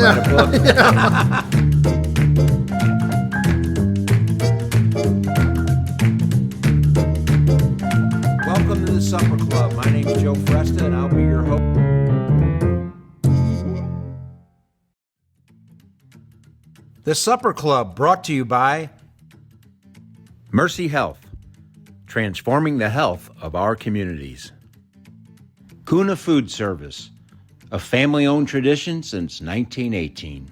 write a book. Welcome to the Supper Club. My name is Joe Fresta, and I'll be your host. The Supper Club, brought to you by Mercy Health, transforming the health of our communities. Kuna Food Service, a family-owned tradition since 1918.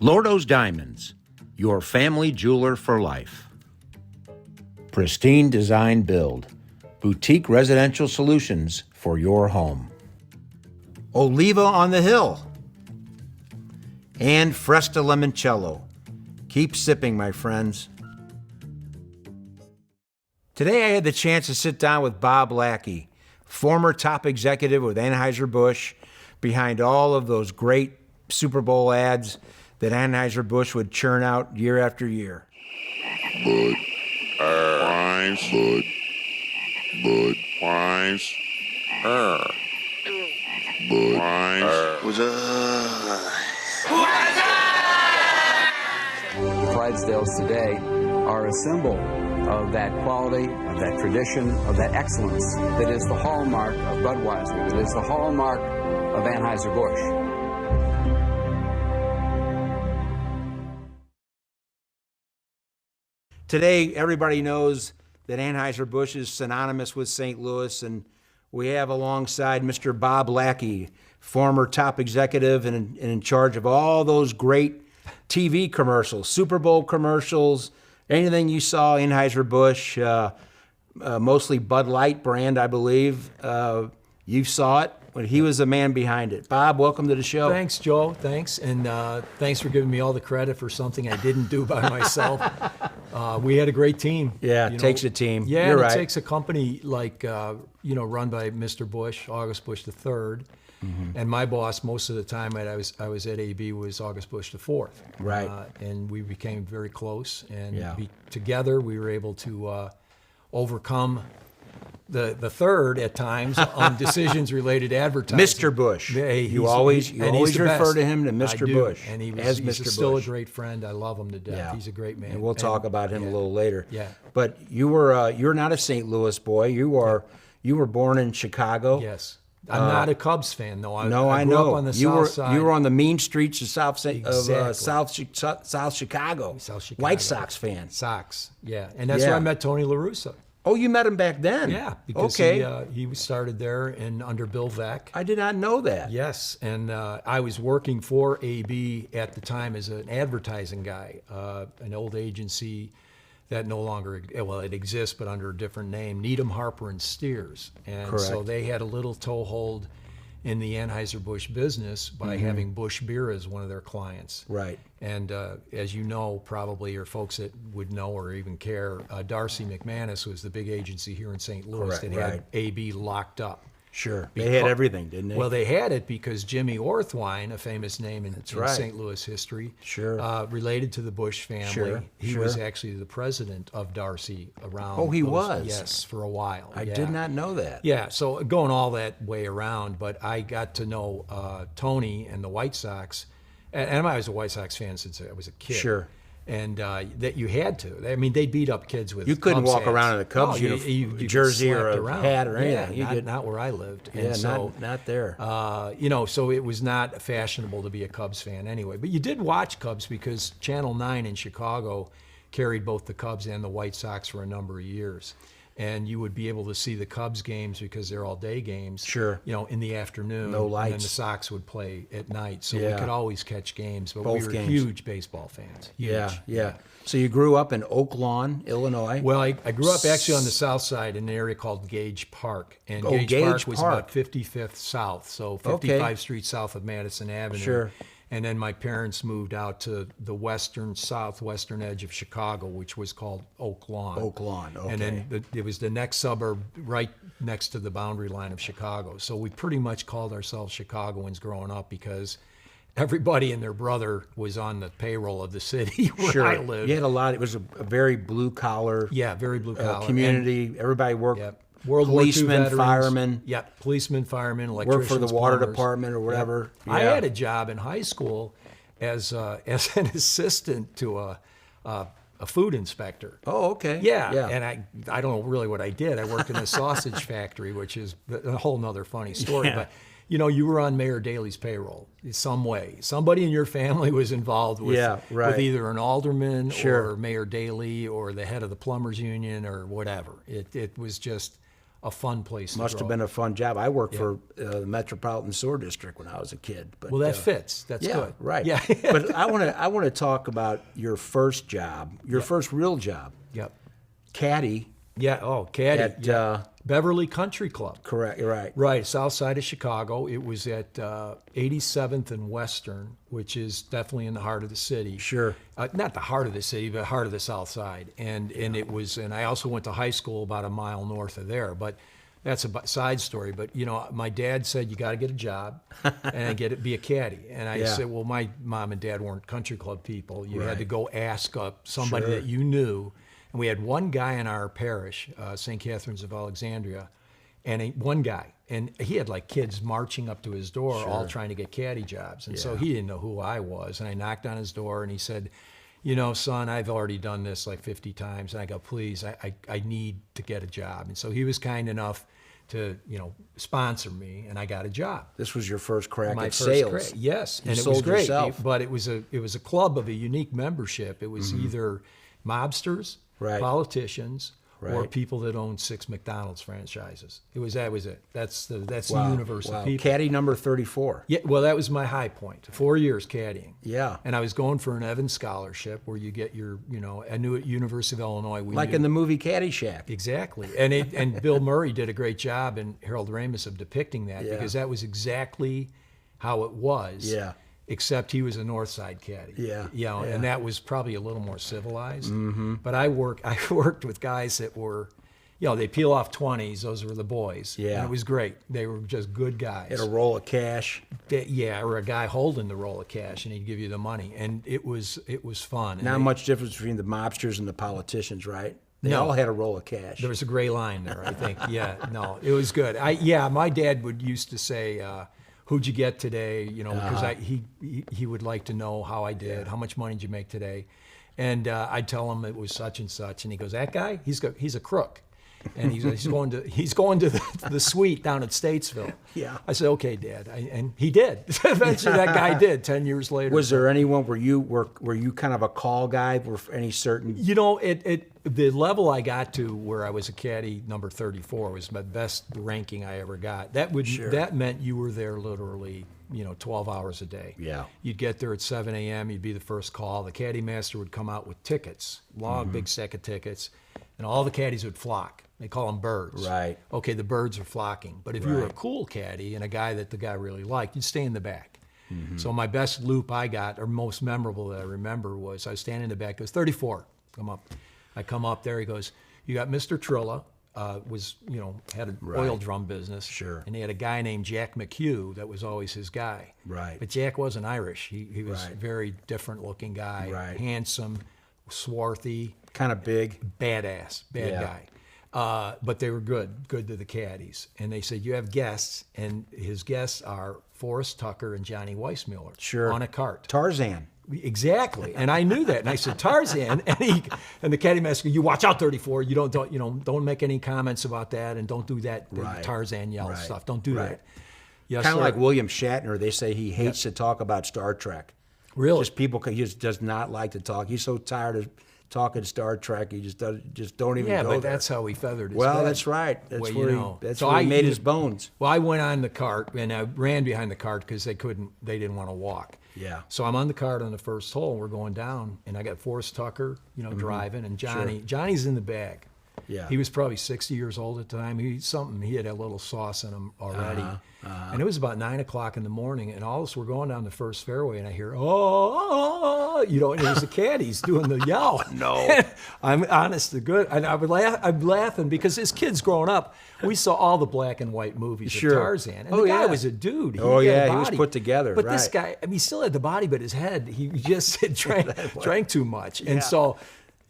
Lordo's Diamonds, your family jeweler for life. Pristine Design Build, boutique residential solutions for your home. Oliva on the Hill. And Fresta Limoncello. Keep sipping, my friends. Today I had the chance to sit down with Bob Lachky, former top executive with Anheuser-Busch, behind all of those great Super Bowl ads that Anheuser-Busch would churn out year after year. Bud. Wise. Bud. Wise. Bud. Wise. What's up? Clydesdales today are a symbol of that quality, of that tradition, of that excellence that is the hallmark of Budweiser, that is the hallmark of Anheuser-Busch. Today, everybody knows that Anheuser-Busch is synonymous with St. Louis, and we have alongside Mr. Bob Lachky, former top executive and in charge of all those great TV commercials, Super Bowl commercials, anything you saw Anheuser-Busch, mostly Bud Light brand, I believe. You saw it, but he was the man behind it. Bob, welcome to the show. Thanks, Joe. Thanks. And thanks for giving me all the credit for something I didn't do by myself. We had a great team. Yeah, it takes a team. Yeah, You're it right. takes a company like, run by Mr. Busch, August Busch III. Mm-hmm. And my boss, most of the time I was at AB, was August Busch IV. Right. And we became very close. And together we were able to overcome the third at times on decisions related to advertising. Mr. Busch. Yeah, you always refer to him to Mr. I do. Busch. And he's Mr. still Busch. a great friend. I love him to death. Yeah. He's a great man. And we'll talk about him a little later. Yeah. But you're not a St. Louis boy. You were born in Chicago. Yes. I'm not a Cubs fan, though. I know. grew up on the south side. You were on the mean streets of South Exactly. South Chicago. South Chicago. White Sox fan. Sox, yeah. And that's where I met Tony La Russa. Oh, you met him back then? Yeah, because he started there under Bill Veeck. I did not know that. Yes, and I was working for AB at the time as an advertising guy, an old agency that no longer, well, it exists, but under a different name, Needham, Harper, and Steers. And Correct. so they had a little toehold in the Anheuser-Busch business by having Busch Beer as one of their clients. Right. And as you know, probably, or folks that would know or even care, Darcy McManus was the big agency here in St. Louis Correct, that right. had AB locked up. Sure. They had everything, didn't they? Well, they had it because Jimmy Orthwine, a famous name in right. St. Louis history, Sure. Related to the Busch family. Sure, He sure. was actually the president of Darcy around. Oh, he was? Yes, for a while. I did not know that. Yeah, so going all that way around, but I got to know Tony and the White Sox, and I was a White Sox fan since I was a kid. Sure. And that you had to. I mean, they beat up kids with You couldn't Cubs walk hats. around in a Cubs you jersey or slapped a around. hat or anything. Yeah, not where I lived. Yeah, And so, not there. so it was not fashionable to be a Cubs fan anyway. But you did watch Cubs because Channel 9 in Chicago carried both the Cubs and the White Sox for a number of years. And you would be able to see the Cubs games because they're all day games. Sure. In the afternoon. No lights. And then the Sox would play at night. So Yeah. we could always catch games. But Both we were games. huge baseball fans. Huge. Yeah. So you grew up in Oak Lawn, Illinois. Well, I grew up actually on the south side in an area called Gage Park. And Oh, Gage Gage Park was Park. about 55th South, so Okay. 55th Street south of Madison Avenue. Sure. And then my parents moved out to the southwestern edge of Chicago, which was called Oak Lawn. Oak Lawn, okay. And then it was the next suburb right next to the boundary line of Chicago. So we pretty much called ourselves Chicagoans growing up because everybody and their brother was on the payroll of the city where Sure. I lived. You had a lot. It was a very blue collar. Yeah, very blue collar. community. Everybody worked World War II policemen, veterans. firemen. Yep, policemen, firemen, electricians, Work for the water plumbers. department or whatever. Yep. I had a job in high school as an assistant to a food inspector. Oh, okay. Yeah, and I don't know really what I did. I worked in a sausage factory, which is a whole nother funny story. Yeah. But you were on Mayor Daley's payroll in some way. Somebody in your family was involved with, Yeah, right. with either an alderman Sure. or Mayor Daley or the head of the plumbers union or whatever. It was just a fun place to Must grow have been up. a fun job. I worked for the Metropolitan Sewer District when I was a kid. But, Well, that fits. That's yeah, good. right. Yeah. But I want to talk about your first job, your first real job, Yep. caddy Yeah. Oh, caddy. at yeah. Beverly Country Club. correct, right? Right, south side of Chicago. It was at 87th and Western, which is definitely in the heart of the city. Sure. Not the heart of the city, but heart of the south side. And it was, and I also went to high school about a mile north of there. But that's a side story. But my dad said you got to get a job and be a caddy. And I Yeah. said, well, my mom and dad weren't country club people. You had Right. to go ask up somebody Sure. that you knew. And we had one guy in our parish, St. Catherine's of Alexandria, and one guy, and he had like kids marching up to his door, all trying to get caddy jobs. And so Yeah. he didn't know who I was. And I knocked on his door, and he said, son, I've already done this like 50 times. And I go, please, I need to get a job. And so he was kind enough to, sponsor me, and I got a job. This was your first crack My at first sales. yes, You and it sold was great. yourself. But it was a club of a unique membership. It was either mobsters, Right. politicians, or Right. people that owned 6 McDonald's franchises. That was it. That's the Wow, universe wow. of people. Caddy number 34. Yeah, well, that was my high point. 4 years caddying. Yeah. And I was going for an Evans scholarship, where you get your, I knew at University of Illinois. Like in the movie Caddyshack. Exactly. And Bill Murray did a great job, and Harold Ramis, of depicting that, Yeah. because that was exactly how it was. Yeah. Except he was a North Side caddy. Yeah, yeah. And that was probably a little more civilized. Mm-hmm. But I worked with guys that were, they peel off 20s. Those were the boys. Yeah. And it was great. They were just good guys. Had a roll of cash. Or a guy holding the roll of cash, and he'd give you the money. And it was fun. And Not much difference between the mobsters and the politicians, right? They No. all had a roll of cash. There was a gray line there, I think. Yeah, no, it was good. My dad used to say, who'd you get today? Because he would like to know how I did. How much money did you make today? And I'd tell him it was such and such, and he goes, "That guy, he's a crook, and he's going to the suite down at Statesville." Yeah. I said, "Okay, Dad," and he did. Eventually, that guy did. 10 years later. Was there anyone were you kind of a call guy? Were any certain? The level I got to, where I was a caddy number 34, was my best ranking I ever got. That meant you were there literally, 12 hours a day. Yeah. You'd get there at 7 a.m. You'd be the first call. The caddy master would come out with tickets, long big stack of tickets, and all the caddies would flock. They call them birds. Right. Okay, the birds are flocking. But if you were a cool caddy and a guy that the guy really liked, you'd stay in the back. So my best loop I got, or most memorable that I remember, was I was standing in the back. It was 34. Come up. I come up there. He goes, "You got Mr. Trilla." Had an oil drum business. Sure. And he had a guy named Jack McHugh that was always his guy. Right. But Jack wasn't Irish. He was Right. a very different looking guy. Right. Handsome, swarthy, Kind of big. bad Yeah. guy. But they were good to the caddies. And they said, "You have guests," and his guests are Forrest Tucker and Johnny Weissmuller. Sure. On a cart. Tarzan. Exactly, and I knew that, and I said, "Tarzan," and the caddy master, "You watch out, 34. You don't make any comments about that, and don't do that Right. Tarzan yell Right. stuff. Don't do Right. that." Yes, Kind of sir. like William Shatner. They say he hates to talk about Star Trek. Really? Just people. He just does not like to talk. He's so tired of talking Star Trek. He just don't even Yeah, go but there. that's how he feathered his Well, bed. that's right. That's Well, where So he made his bones. Well, I went on the cart, and I ran behind the cart because they didn't want to walk. Yeah. So I'm on the cart on the first hole, and we're going down, and I got Forrest Tucker, driving, and Johnny. Johnny's in the bag. Yeah. He was probably 60 years old at the time. He had a little sauce in him already. And it was about 9 o'clock in the morning, and all of us were going down the first fairway, and I hear, "Oh," and it was the caddies doing the yell. No. I'm honest to good. And I'm laughing because as kids growing up, we saw all the black and white movies Sure. of Tarzan. And Oh, the guy yeah. was a dude. He Oh, had a yeah, he was body. put together, But this right. guy, he still had the body, but his head, he just drank too much. And so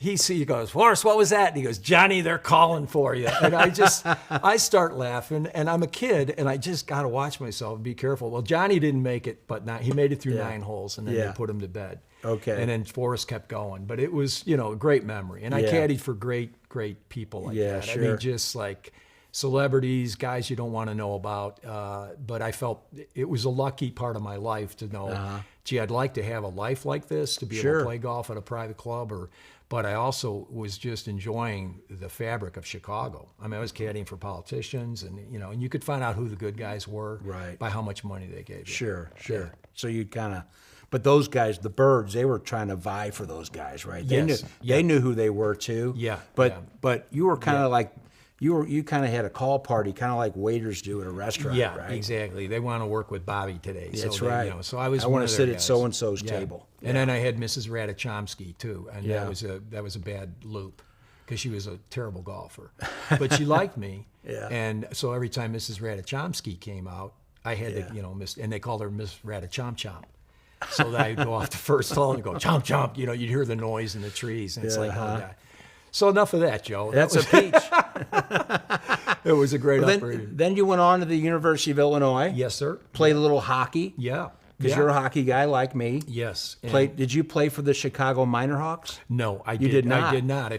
he goes, Forrest, what was that? And he goes, Johnny, they're calling for you. And I start laughing, and I'm a kid, and I just got to watch myself and be careful. Well, Johnny didn't make it, but he made it through 9 holes, and then they put him to bed. Okay. And then Forrest kept going. But it was, a great memory. And I caddied for great people like that. Sure. I mean, just like celebrities, guys you don't want to know about. But I felt it was a lucky part of my life to know, gee, I'd like to have a life like this, to be able to play golf at a private club. But I also was just enjoying the fabric of Chicago. I mean, I was caddying for politicians, and and you could find out who the good guys were by how much money they gave you. Sure. So you kind of, but those guys, the Birds, they were trying to vie for those guys, right? They knew who they were too. Yeah. But you were kind of like, you kind of had a call party, kind of like waiters do at a restaurant, right? Exactly. They want to work with Bobby today. That's so right. So I was. I want to sit at so and so's table. And then I had Mrs. Radachomsky too, and that was a bad loop, because she was a terrible golfer, but she liked me. And so every time Mrs. Radachomsky came out, I had to miss, and they called her Miss Radachomp. So that I'd go off the first hole and go chomp chomp. You'd hear the noise in the trees, and it's like, oh God. So enough of that, Joe. That's a peach. It was a great upbringing. Then you went on to the University of Illinois. Yes, sir. Played a little hockey. Yeah. Because you're a hockey guy like me. Yes. Did you play for the Chicago Minor Hawks? No, I did not. I did not.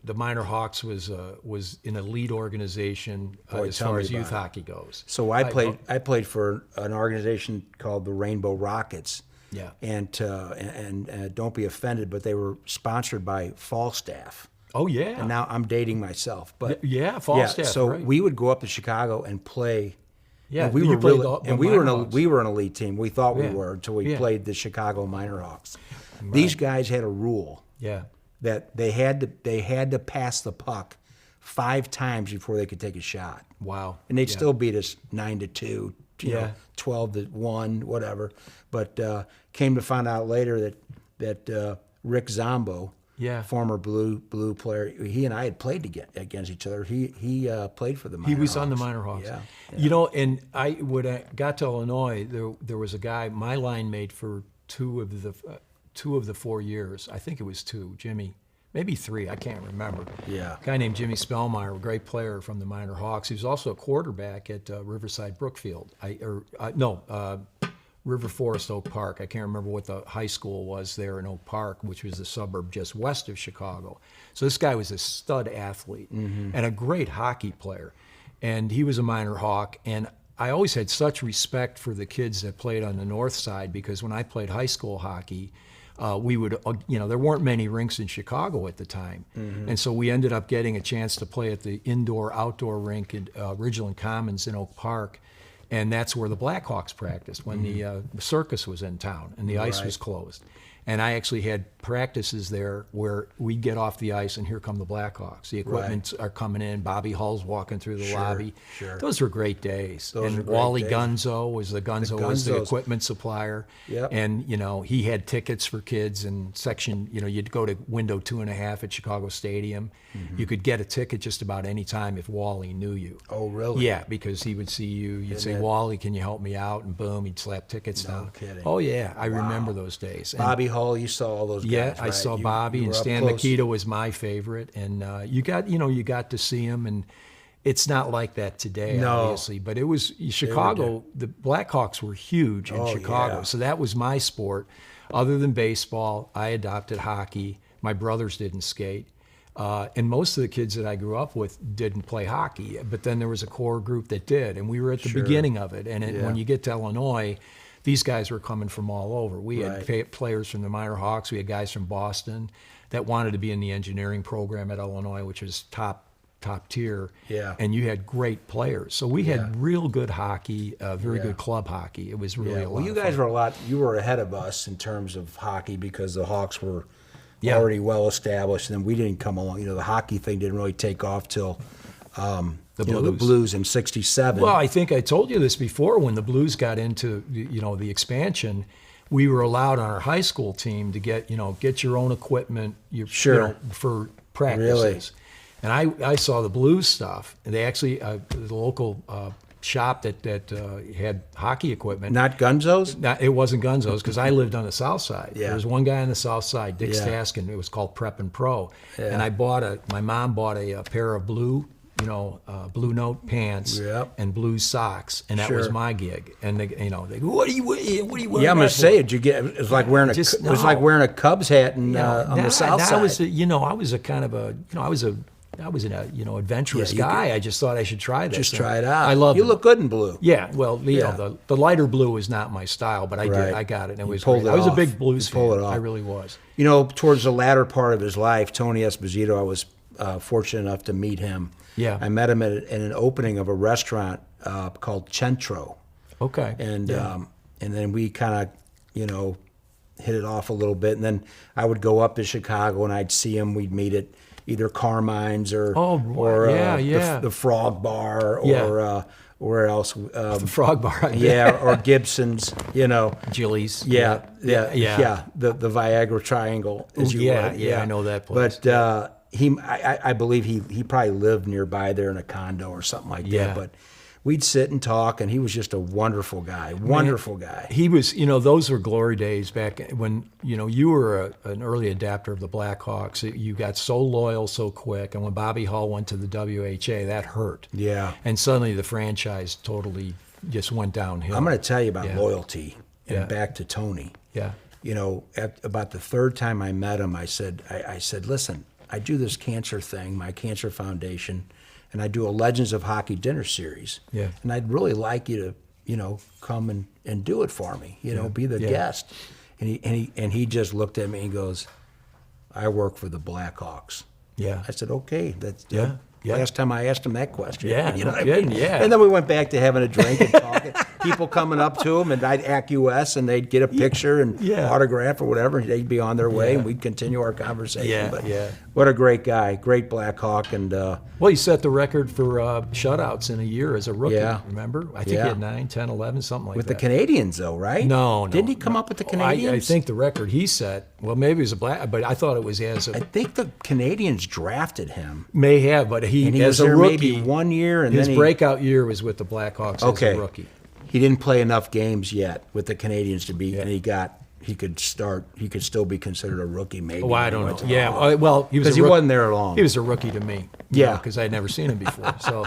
The Minor Hawks was an elite organization as far as youth hockey goes. So I played for an organization called the Rainbow Rockets. Yeah. And don't be offended, but they were sponsored by Falstaff. Oh yeah. And now I'm dating myself, but Falstaff. So right. we would go up to Chicago and play. Yeah, and we were an elite team. We thought we were until we played the Chicago Minor Hawks. Right. These guys had a rule. Yeah. That they had to pass the puck 5 times before they could take a shot. Wow. And they'd still beat us 9-2, 12-1, whatever. But came to find out later that Rick Zombo, former blue player, he and I had played against each other. He played for the Minor Hawks. He was on the Minor Hawks. Yeah. And when I got to Illinois, there was a guy, my line mate for two of the 4 years. I think it was 2, Jimmy. Maybe 3, I can't remember. Yeah. A guy named Jimmy Spellmeyer, a great player from the Minor Hawks. He was also a quarterback at Riverside Brookfield. River Forest Oak Park. I can't remember what the high school was there in Oak Park, which was a suburb just west of Chicago. So this guy was a stud athlete and a great hockey player. And he was a Minor Hawk. And I always had such respect for the kids that played on the north side, because when I played high school hockey, we would, there weren't many rinks in Chicago at the time. And so we ended up getting a chance to play at the indoor-outdoor rink at Ridgeland Commons in Oak Park. And that's where the Blackhawks practiced when the circus was in town and the ice was closed. And I actually had practices there where we'd get off the ice and here come the Blackhawks. The equipment are coming in. Bobby Hull's walking through the lobby. Sure. Those were great days. Wally Gunzo was the equipment supplier. Yep. And he had tickets for kids and section. You'd go to window 2.5 at Chicago Stadium. You could get a ticket just about any time if Wally knew you. Oh, really? Yeah, because he would see you. You'd say, Wally, can you help me out? And boom, he'd slap tickets down. No kidding. Oh yeah, I remember those days. And Bobby Hull, you saw all those guys. Yeah, right? I saw Bobby, and Stan Mikita was my favorite. And you got to see him, and it's not like that today, obviously. But it was Chicago. The Blackhawks were huge in Chicago, so that was my sport. Other than baseball, I adopted hockey. My brothers didn't skate. And most of the kids that I grew up with didn't play hockey, but then there was a core group that did, and we were at the beginning of it. And when you get to Illinois, these guys were coming from all over. We had players from the Minor Hawks. We had guys from Boston that wanted to be in the engineering program at Illinois, which was top tier. Yeah. And you had great players. So we had real good hockey, very good club hockey. It was really a lot Well, you of guys fun. you were ahead of us in terms of hockey because the Hawks were already well established, and then we didn't come along. The hockey thing didn't really take off till the Blues in '67. Well, I think I told you this before. When the Blues got into the expansion, we were allowed on our high school team to get your own equipment. For practices. Really? And I saw the Blues stuff, and they actually the local shop that had hockey equipment. Not Gunzo's? It wasn't Gunzo's because I lived on the south side. Yeah. There was one guy on the south side, Dick Yeah. Staskin. It was called Prep and Pro. Yeah. And my mom bought a pair of blue note pants Yep. and blue socks, and that was Sure. my gig. And they go, what are you wearing? Yeah, I'm gonna that say for?" it. You get it's like wearing Just- it was like no. wearing a Cubs hat on Now- the south now side. I was a kind of a, I was an adventurous Yeah, you guy. I just thought I should try this. Just And try it out. I love You it. look good in blue. Yeah, well, Yeah. the lighter blue is not my style, but I Right. did. I got it, and it You was pulled great. it I was a off. big blues You pulled fan. it off. I really was. Towards the latter part of his life, Tony Esposito, I was fortunate enough to meet him. Yeah. I met him at an opening of a restaurant called Centro. Okay. And Yeah. and then we kind of, hit it off a little bit. And then I would go up to Chicago and I'd see him. We'd meet at either Carmine's or yeah. the Frog Bar or Yeah. where else? the Frog Bar. Yeah, or Gibson's. Jilly's. Yeah. Yeah. The Viagra Triangle, as you Yeah, would. yeah, I know that place. But I believe he probably lived nearby there in a condo or something like Yeah. that. But we'd sit and talk, and he was just a wonderful guy. Wonderful guy. He was, those were glory days back when, you were an early adapter of the Blackhawks. You got so loyal so quick. And when Bobby Hull went to the WHA, that hurt. Yeah. And suddenly the franchise totally just went downhill. I'm going to tell you about Yeah. loyalty and Yeah. back to Tony. Yeah. At about the third time I met him, I said, listen, I do this cancer thing, my cancer foundation, and I do a Legends of Hockey dinner series. Yeah. And I'd really like you to, come and do it for me, be the Yeah. guest. And he just looked at me and goes, I work for the Blackhawks. Yeah. I said, okay, that's Yeah. Yeah. last time I asked him that question. Yeah, You know no what I kidding, mean? yeah. And then we went back to having a drink and talking. People coming up to him, and I'd acquiesce, and they'd get a picture and Yeah. autograph or whatever. And they'd be on their way, Yeah. and we'd continue our conversation. Yeah, But yeah. what a great guy, great Blackhawk, and Well, he set the record for shutouts in a year as a rookie, Yeah. remember? I think Yeah. he had 9, 10, 11, something like with that. the Canadians, though, right? No. Didn't he come up with the I Canadians? think the record he set, well, maybe it was but I thought it was as I a, think the Canadians drafted him, may have, but and he as was a there rookie, maybe 1 year, and his then breakout year was with the Blackhawks as a rookie. He didn't play enough games yet with the Canadians to be, and he could still be considered a rookie, maybe. Oh, when I he don't went know. to the Yeah, Hawks. well, he was 'Cause he wasn't there long. He was a rookie to me. Yeah. Because I had never seen him before. So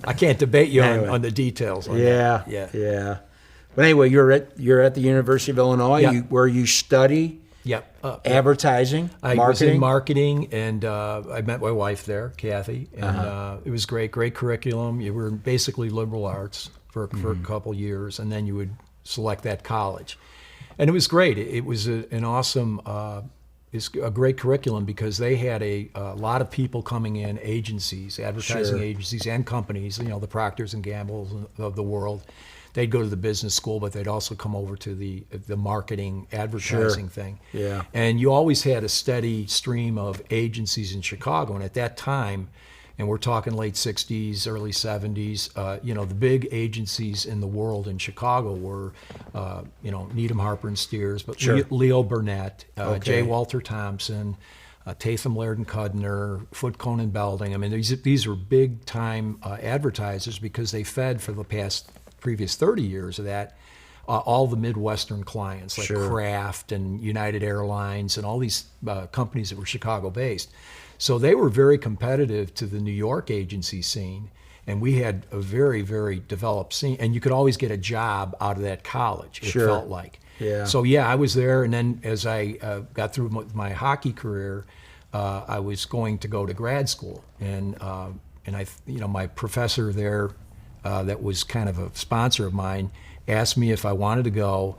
I can't debate you Anyway. on the details. On Yeah, that. yeah. But anyway, you're at the University of Illinois, Yeah. where you study Yep. advertising, I was marketing. in marketing, and I met my wife there, Kathy, and it was great curriculum. You were basically liberal arts for a couple years, and then you would select that college. And it was great. It was an awesome, it's a great curriculum because they had a lot of people coming in, agencies, advertising Sure. agencies and companies, the Procters and Gambles of the world. They'd go to the business school, but they'd also come over to the marketing, advertising thing. Yeah. And you always had a steady stream of agencies in Chicago. And at that time, and we're talking late 60s, early 70s, the big agencies in the world in Chicago were, Needham, Harper and Steers, but Sure. Leo Burnett, Okay. J. Walter Thompson, Tatham, Laird and Cudner, Foote, Cone and Belding. I mean, these were big time advertisers because they fed for the previous 30 years of that, all the Midwestern clients like Sure. Kraft and United Airlines and all these companies that were Chicago-based. So they were very competitive to the New York agency scene, and we had a very, very developed scene. And you could always get a job out of that college, it Sure. felt like. Yeah. So yeah, I was there, and then as I got through my hockey career, I was going to go to grad school, and my professor there, that was kind of a sponsor of mine, asked me if I wanted to go,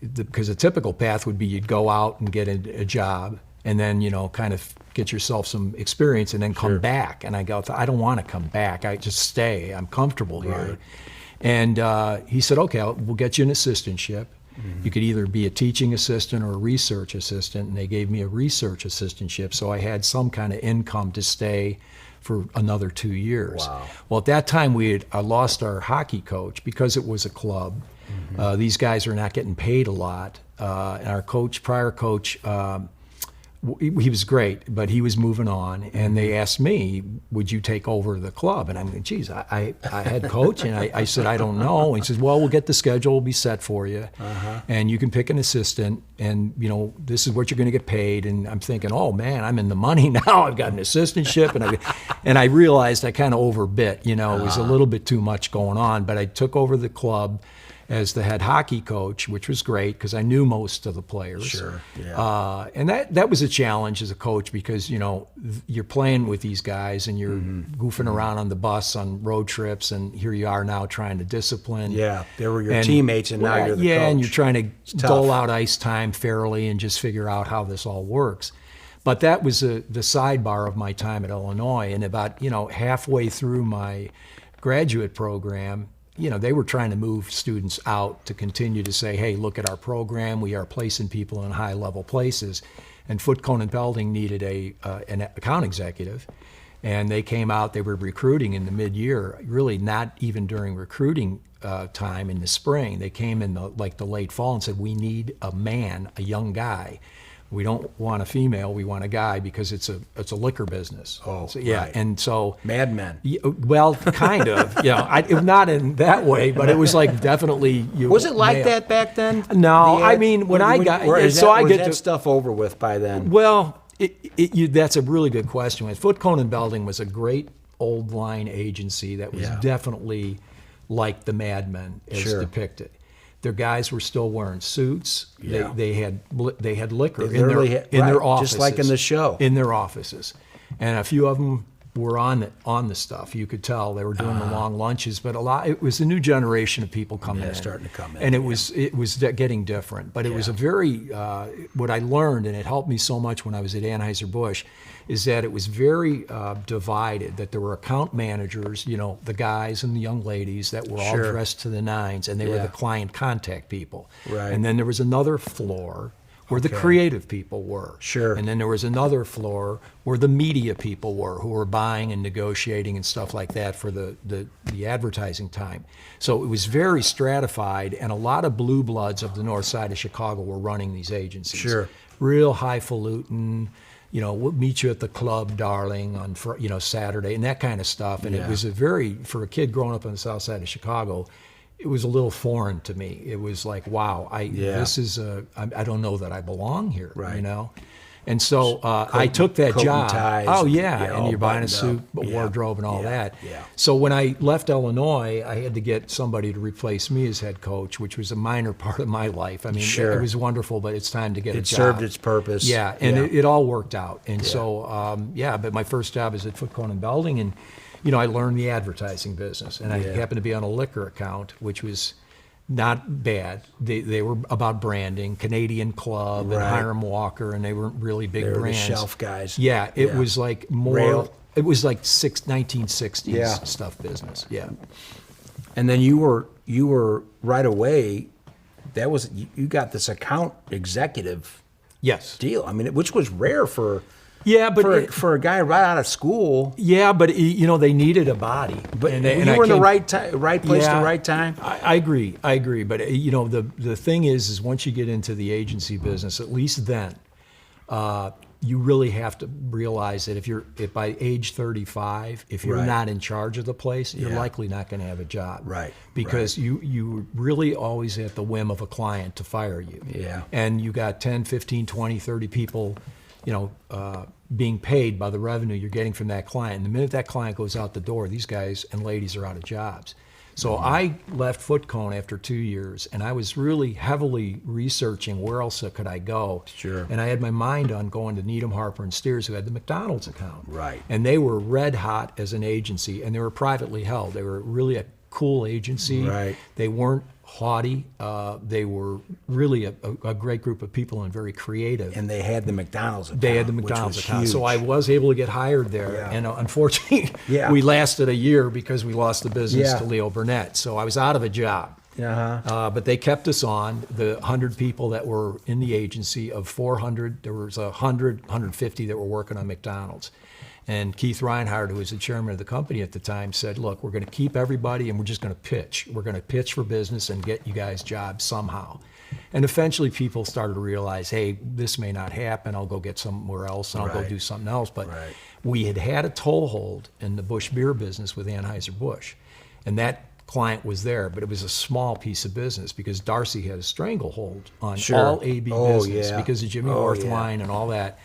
because a typical path would be you'd go out and get a job, and then kind of get yourself some experience, and then come back. And I go, I don't want to come back. I just stay. I'm comfortable here. And he said, okay, we'll get you an assistantship. You could either be a teaching assistant or a research assistant, and they gave me a research assistantship, so I had some kind of income to stay for another 2 years. Wow. Well, at that time, we had lost our hockey coach because it was a club. These guys are not getting paid a lot. And our prior coach, he was great, but he was moving on, and they asked me, "Would you take over the club?" And I'm going, "Geez, I head coach," and I said, "I don't know." And he says, "Well, we'll get the schedule, will be set for you, and you can pick an assistant, and this is what you're going to get paid." And I'm thinking, "Oh man, I'm in the money now. I've got an assistantship," and I realized I kind of overbit. It was a little bit too much going on, but I took over the club as the head hockey coach, which was great because I knew most of the players. Sure, yeah. And that was a challenge as a coach because, you're playing with these guys and you're goofing around on the bus on road trips, and here you are now trying to discipline. Yeah, they were your teammates, and now you're the coach. And you're trying to dole out ice time fairly and just figure out how this all works. But that was the sidebar of my time at Illinois, and about, halfway through my graduate program, they were trying to move students out to continue to say, hey, look at our program. We are placing people in high-level places. And Foot, Cone, and Belding needed an account executive. And they came out, they were recruiting in the mid-year, really not even during recruiting time in the spring. They came in the late fall and said, we need a man, a young guy. We don't want a female, we want a guy because it's a liquor business. Oh, so, yeah, right. And so Mad Men. Well, kind of. Not in that way, but it was like definitely. Was it like that back then? No, I mean when I got was that stuff over with by then? Well, that's a really good question. Foot, Cone, and Belding was a great old line agency that was definitely like the Mad Men as depicted. Their guys were still wearing suits. Yeah. They had liquor They in literally their offices, just like in the show. In their offices, and a few of them were on the stuff. You could tell they were doing the long lunches, but it was a new generation of people coming in, starting to come in, and it was getting different. But it was a very what I learned, and it helped me so much when I was at Anheuser-Busch, is that it was very divided, that there were account managers, the guys and the young ladies that were all dressed to the nines, and they were the client contact people. Right. And then there was another floor where the creative people were. Sure. And then there was another floor where the media people were, who were buying and negotiating and stuff like that for the advertising time. So it was very stratified, and a lot of blue bloods of the north side of Chicago were running these agencies. Sure. Real highfalutin, we'll meet you at the club, darling, on Saturday, and that kind of stuff. And it was for a kid growing up on the south side of Chicago, it was a little foreign to me. It was like, wow, I don't know that I belong here, right. And so I took that job. Ties, oh yeah, and you're buying a suit, wardrobe, and all that. Yeah. So when I left Illinois, I had to get somebody to replace me as head coach, which was a minor part of my life. I mean, it was wonderful, but it's time to get a job. It served its purpose. Yeah, and it all worked out. And so, but my first job is at Foot, Cone, and Belding, and I learned the advertising business, and I happened to be on a liquor account, which was not bad. They were about branding, Canadian Club and Hiram Walker, and they weren't really big brands. They were the shelf guys. Yeah, it was like more. Rail. It was like 1960s stuff business. Yeah. And then you were right away. That was you got this account executive. Yes. Deal. I mean, which was rare for. Yeah, but for a guy right out of school. Yeah, but they needed a body. But you were in the right place, the right time. I agree. But the thing is once you get into the agency business, at least then, you really have to realize that if by age 35, if you're not in charge of the place, you're likely not going to have a job. Right. Because you really always at the whim of a client to fire you. Yeah. And you got 10, 15, 20, 30 people, being paid by the revenue you're getting from that client. And the minute that client goes out the door, these guys and ladies are out of jobs. So I left Foot, Cone after 2 years, and I was really heavily researching where else could I go. Sure. And I had my mind on going to Needham, Harper, and Steers, who had the McDonald's account. Right. And they were red hot as an agency, and they were privately held. They were really a cool agency. Right. They weren't haughty. They were really a great group of people and very creative. And they had the McDonald's account. They had the McDonald's account. Huge. So I was able to get hired there. Yeah. And unfortunately, we lasted a year because we lost the business to Leo Burnett. So I was out of a job. But they kept us on. The 100 people that were in the agency, of 400, there was 150 that were working on McDonald's. And Keith Reinhardt, who was the chairman of the company at the time, said, look, we're going to keep everybody and we're just going to pitch. We're going to pitch for business and get you guys jobs somehow. And eventually people started to realize, hey, this may not happen. I'll go get somewhere else and I'll go do something else. But we had a toehold in the Busch beer business with Anheuser-Busch. And that client was there, but it was a small piece of business because Darcy had a stranglehold on all AB business because of Jimmy Orthwein and all that.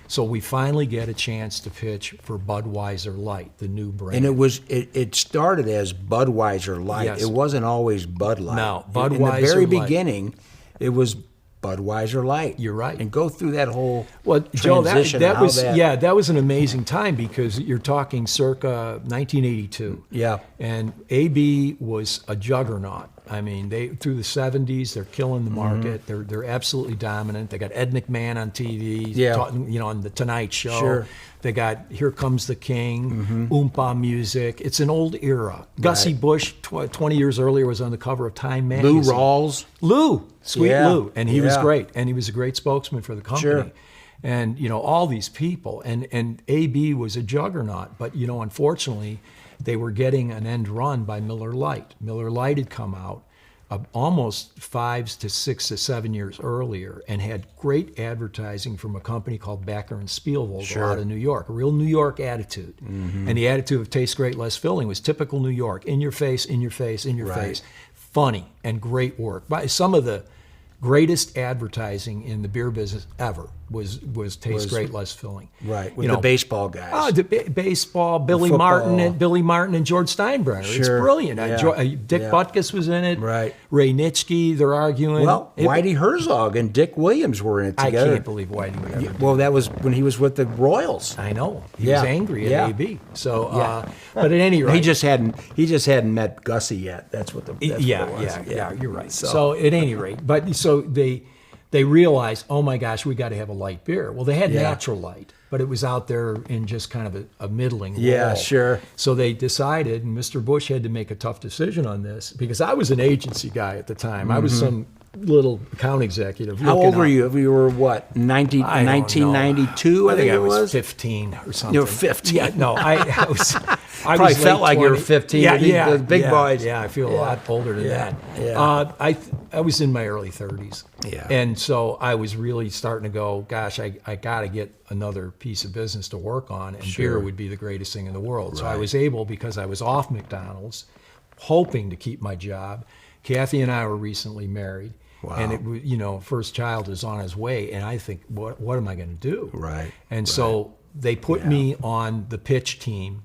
So we finally get a chance to pitch for Budweiser Light, the new brand. And it started as Budweiser Light. Yes. It wasn't always Bud Light. No, In Budweiser the very Light. beginning, it was Budweiser Light. You're right. And go through that whole Joe, transition. that was an amazing time because you're talking circa 1982. Yeah. And AB was a juggernaut. I mean, through the 70s, they're killing the market. They're absolutely dominant. They got Ed McMahon on TV, on the Tonight Show. Sure. They got Here Comes the King, Oompa music. It's an old era. Gussie Busch, 20 years earlier, was on the cover of Time magazine. Lou Rawls. Lou, sweet Lou. And he was Yeah. great. And he was a great spokesman for the company. Sure. And, all these people. And AB was a juggernaut. But, unfortunately, they were getting an end run by Miller Lite. Miller Lite had come out almost 5 to 6 to 7 years earlier and had great advertising from a company called Backer and Spielvogel out of New York, a real New York attitude. And the attitude of tastes great, less filling was typical New York, in your face, in your face, in your face. Funny and great work. By some of the greatest advertising in the beer business ever was taste great, less filling. Right, with the baseball guys. Oh, baseball, Billy Football. Martin and George Steinbrenner. It's Sure. brilliant. Yeah. Dick Butkus was in it. Right. Ray Nitschke, they're arguing. Well, Whitey Herzog and Dick Williams were in it I together. can't believe Whitey would ever do Well, that was when he was with the Royals. I know. He Yeah. was angry at Yeah. AB. So, but at any rate. He just hadn't met Gussie yet. That's what what it was. Yeah, you're right. So at any rate, but so they realized, oh my gosh, we got to have a light beer. Well, they had Natural Light, but it was out there in just kind of a middling Yeah, role. sure. So they decided, and Mr. Busch had to make a tough decision on this because I was an agency guy at the time. I was some little account executive. How looking old were out- you? You were what, I don't know. 1992, I think it was? 15 or something. You were 15. Yeah, no, I was. I Probably was felt late like you were 20. 15 Yeah, with these- yeah, those big boys. Yeah, I feel a lot older than that. Yeah. I was in my early 30s. Yeah. And so I was really starting to go, gosh, I got to get another piece of business to work on, and beer would be the greatest thing in the world. So I was able, because I was off McDonald's, hoping to keep my job. Kathy and I were recently married. Wow. And it was, first child is on his way, and I think, what am I going to do? Right. And so they put me on the pitch team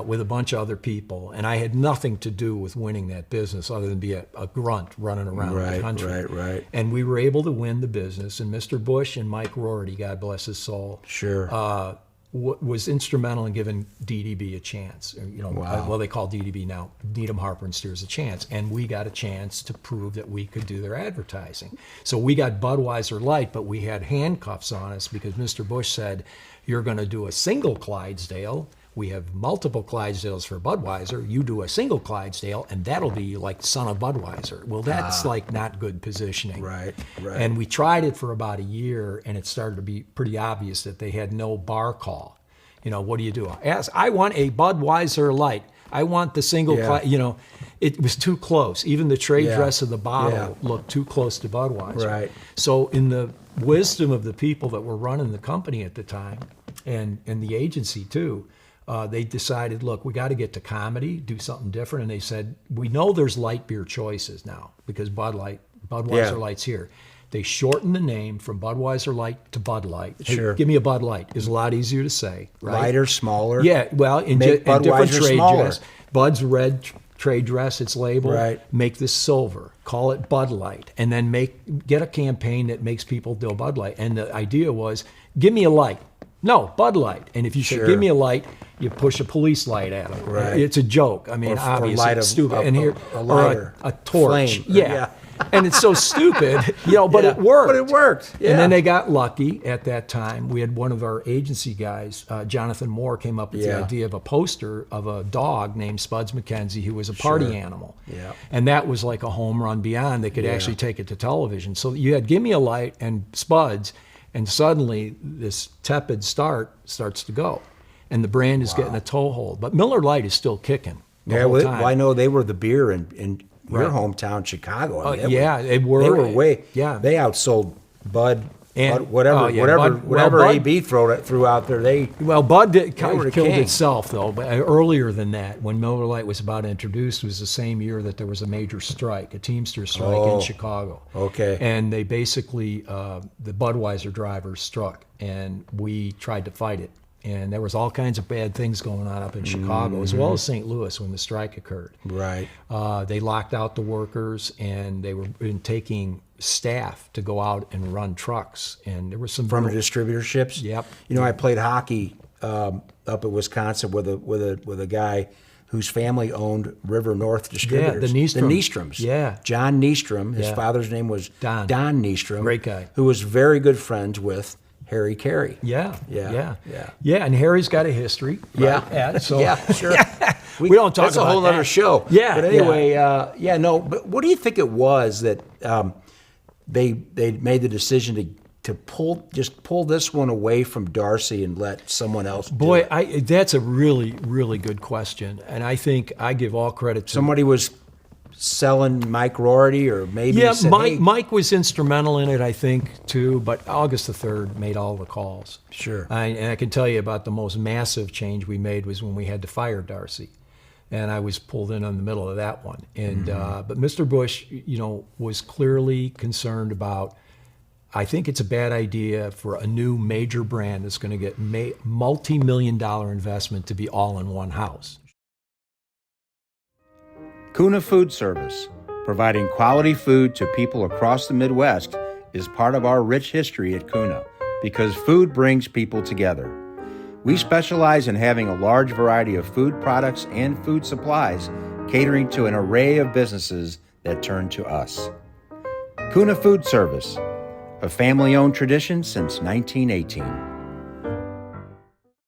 with a bunch of other people, and I had nothing to do with winning that business other than be a grunt running around the country. Right. And we were able to win the business, and Mr. Busch and Mike Rorty, God bless his soul, Sure. was instrumental in giving DDB a chance. Wow. Well, they call DDB now Needham, Harper and Steers a chance, and we got a chance to prove that we could do their advertising. So we got Budweiser Light, but we had handcuffs on us because Mr. Busch said, "You're going to do a single Clydesdale. We have multiple Clydesdales for Budweiser. You do a single Clydesdale, and that'll be like son of Budweiser." Well, that's like not good positioning. Right. And we tried it for about a year, and it started to be pretty obvious that they had no bar call. What do you do? I want a Budweiser Light. I want the single, it was too close. Even the trade dress of the bottle looked too close to Budweiser. Right. So in the wisdom of the people that were running the company at the time, and the agency too, they decided, look, we got to get to comedy, do something different. And they said, we know there's light beer choices now because Budweiser Light's here. They shortened the name from Budweiser Light to Bud Light. Hey, Sure. give me a Bud Light. It's a lot easier to say, right? Lighter, smaller. Yeah, well, in Make different Budweiser trade smaller. dress. Bud's red trade dress, its label. Right. Make this silver. Call it Bud Light. And then get a campaign that makes people do Bud Light. And the idea was, give me a light. No, Bud Light. And if you say, Sure. give me a light, you push a police light at them. Right. It's a joke. I mean, Or obviously, light it's a- stupid. a- And here, a or lighter. a torch. Flame. Yeah. And it's so stupid, but it worked. But it worked. Yeah. And then they got lucky at that time. We had one of our agency guys, Jonathan Moore, came up with the idea of a poster of a dog named Spuds McKenzie, who was a party animal. Yeah. And that was like a home run beyond. They could actually take it to television. So you had Gimme a Light and Spuds, and suddenly this tepid start starts to go. and the brand is getting a toehold. But Miller Lite is still kicking the Yeah, whole well, time. I know they were the beer in your Right. hometown, Chicago. I mean, yeah, they were. They were way. Yeah. They outsold Bud. And- Bud, whatever, oh, yeah, whatever, Bud- whatever well, Bud- AB threw out there. They Well, Bud were the killed king. itself, though. But earlier than that, when Miller Lite was about introduced, was the same year that there was a major strike, a Teamster strike in Chicago. okay. And they basically, the Budweiser drivers struck, and we tried to fight it. And there was all kinds of bad things going on up in Chicago, as well as St. Louis when the strike occurred. right. They locked out the workers, and they were taking staff to go out and run trucks. And there was some From the distributorships. Yep. You know, I played hockey up at Wisconsin with a guy whose family owned River North Distributors. the Nystrom. The Nystroms. Yeah. John Nystrom. His Yeah. father's name was Don. Nystrom. Great guy. Who was very good friends with Harry Carey. Yeah, Yeah. and Harry's got a history. Yeah. Right? So Yeah, sure. we don't talk That's about a whole that. other show. Yeah, But anyway, but what do you think it was that they made the decision to pull this one away from Darcy and let someone else do Boy, it? that's a really, really good question, and I think I give all credit to Somebody was selling Mike Rorty, or maybe Yeah, said, Mike. hey, Mike was instrumental in it, I think, too. But August III made all the calls. Sure. And I can tell you about the most massive change we made was when we had to fire Darcy, and I was pulled in on the middle of that one. And but Mr. Busch, was clearly concerned about. I think it's a bad idea for a new major brand that's going to get multi-million-dollar investment to be all in one house. Kuna Food Service, providing quality food to people across the Midwest, is part of our rich history at Kuna because food brings people together. We specialize in having a large variety of food products and food supplies, catering to an array of businesses that turn to us. Kuna Food Service, a family-owned tradition since 1918.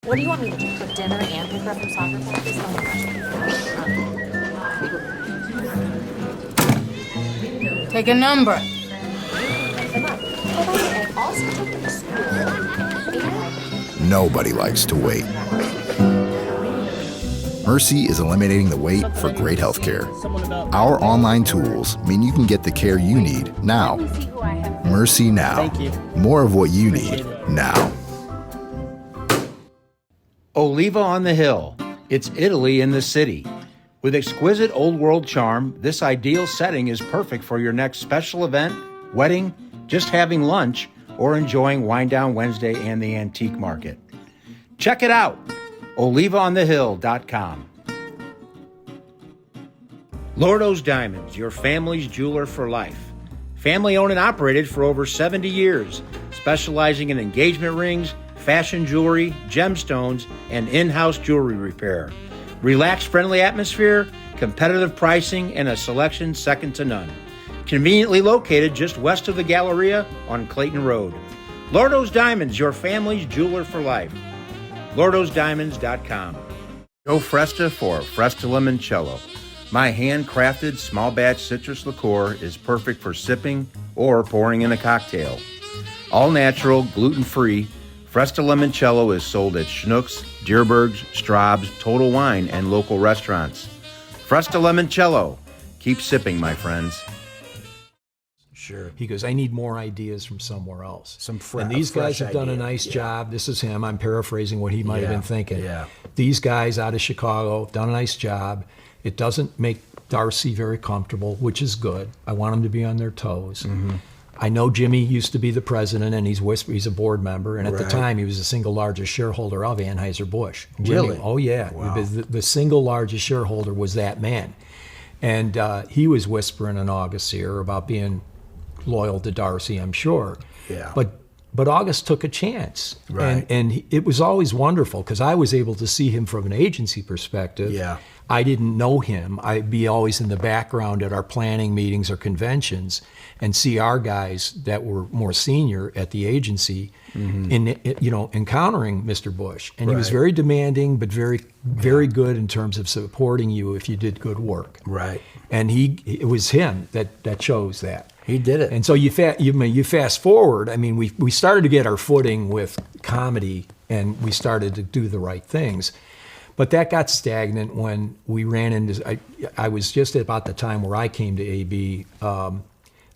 What do you want me to do? Cook dinner and pick her up from soccer practice? Oh my gosh. Take a number. Come on. Oh, by the way, I also took her to school. And Nobody likes to wait. Mercy is eliminating the wait for great healthcare. Our online tools mean you can get the care you need now. see who I have. Mercy Now. Thank you. More of what you need now. Oliva on the Hill. It's Italy in the city. With exquisite old world charm, this ideal setting is perfect for your next special event, wedding, just having lunch, or enjoying Wine Down Wednesday and the Antique Market. Check it out, olivaonthehill.com. Lordo's Diamonds, your family's jeweler for life. Family owned and operated for over 70 years, specializing in engagement rings, fashion jewelry, gemstones, and in-house jewelry repair. Relaxed, friendly atmosphere, competitive pricing, and a selection second to none. Conveniently located just west of the Galleria on Clayton Road. Lordo's Diamonds, your family's jeweler for life. LordosDiamonds.com. Go Fresta for Fresta Limoncello. My handcrafted small batch citrus liqueur is perfect for sipping or pouring in a cocktail. All natural, gluten-free, Fresta Limoncello is sold at Schnucks, Dierberg's, Straub's, Total Wine, and local restaurants. Fresta Limoncello. Keep sipping, my friends. Sure. He goes, I need more ideas from somewhere else. A And these guys fresh have done a idea. nice Yeah. job. This is him. I'm paraphrasing what he might have Yeah. been thinking. Yeah. These guys out of Chicago have done a nice job. It doesn't make Darcy very comfortable, which is good. I want them to be on their toes. Mm-hmm. I know Jimmy used to be the president, and he's a board member, and at the Right. time he was the single largest shareholder of Anheuser-Busch. Jimmy, Really? oh yeah. Wow. The single largest shareholder was that man. And he was whispering in August's ear about being loyal to Darcy, I'm sure. Yeah. But August took a chance. Right. And it was always wonderful because I was able to see him from an agency perspective. Yeah. I didn't know him. I'd be always in the background at our planning meetings or conventions and see our guys that were more senior at the agency encountering Mr. Busch. And he was Right. very demanding, but very, very good in terms of supporting you if you did good work. Right. And it was him that chose that. He did it. And so you fast forward. I mean, we started to get our footing with comedy and we started to do the right things. But that got stagnant when we ran into, I was just about the time where I came to AB.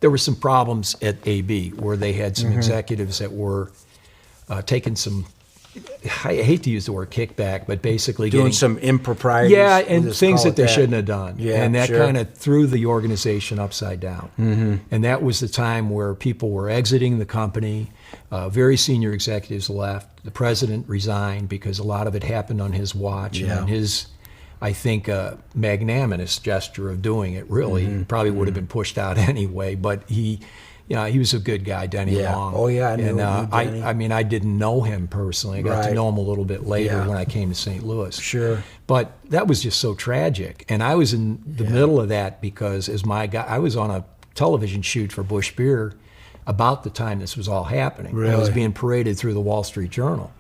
There were some problems at AB where they had some executives that were taking some, I hate to use the word kickback, but basically Doing getting some improprieties. yeah, we'll and just things call that it they shouldn't have done. Yeah, and that sure. kind of threw the organization upside down. And that was the time where people were exiting the company. Very senior executives left. The president resigned because a lot of it happened on his watch and Yeah. on his, I think, magnanimous gesture of doing it. Really, he probably would have been pushed out anyway. But he was a good guy, Denny Yeah. Long. Oh, yeah, I knew Denny. I mean, I didn't know him personally. I got to Right. know him a little bit later Yeah. when I came to St. Louis. Sure. But that was just so tragic. And I was in the middle of that because I was on a television shoot for Busch Beer about the time this was all happening. I was Really? being paraded through the Wall Street Journal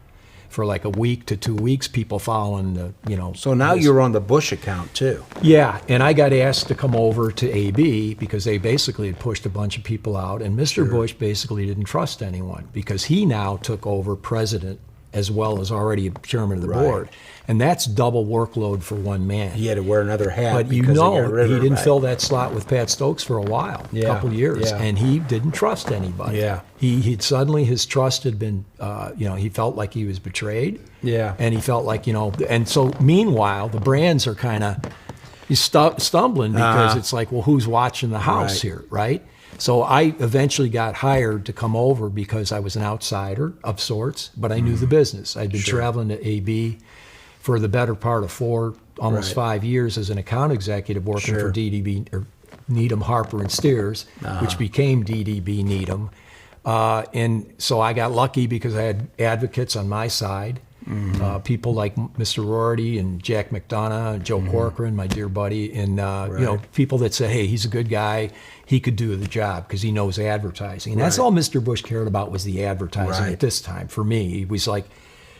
for like a week to 2 weeks, people following the, So now this. you're on the Bush account too. Yeah, and I got asked to come over to AB because they basically had pushed a bunch of people out, and Mr. Bush basically didn't trust anyone because he now took over president as well as already chairman of the Right. board, and that's double workload for one man. He had to wear another hat. But you because they got know, rid of he her, didn't right? fill that slot with Pat Stokes for a while, a Yeah, couple years, yeah. and he didn't trust anybody. Yeah. He'd suddenly his trust had been, he felt like he was betrayed. Yeah. And he felt like, and so meanwhile, the brands are kind of stumbling because it's like, well, who's watching the house Right. here, right? So I eventually got hired to come over because I was an outsider of sorts, but I knew the business. I'd been traveling to AB for the better part of almost Right. 5 years as an account executive working Sure. for DDB, or Needham, Harper and Steers, which became DDB Needham. And so I got lucky because I had advocates on my side, people like Mr. Rorty and Jack McDonough and Joe Corcoran, my dear buddy, and people that said, hey, he's a good guy. He could do the job because he knows advertising. And that's Right. all Mr. Bush cared about was the advertising Right. at this time for me. He was like,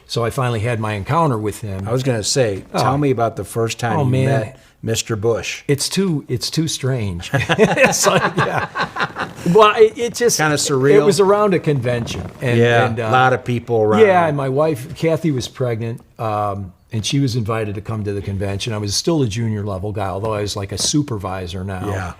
so I finally had my encounter with him. I was going to say, tell me about the first time Oh, you man. met Mr. Bush. It's too strange. It's like, yeah. Well, it just Kinda surreal. It was around a convention, and A lot of people around. yeah, and my wife Kathy was pregnant, and she was invited to come to the convention. I was still a junior level guy, although I was like a supervisor now. Yeah.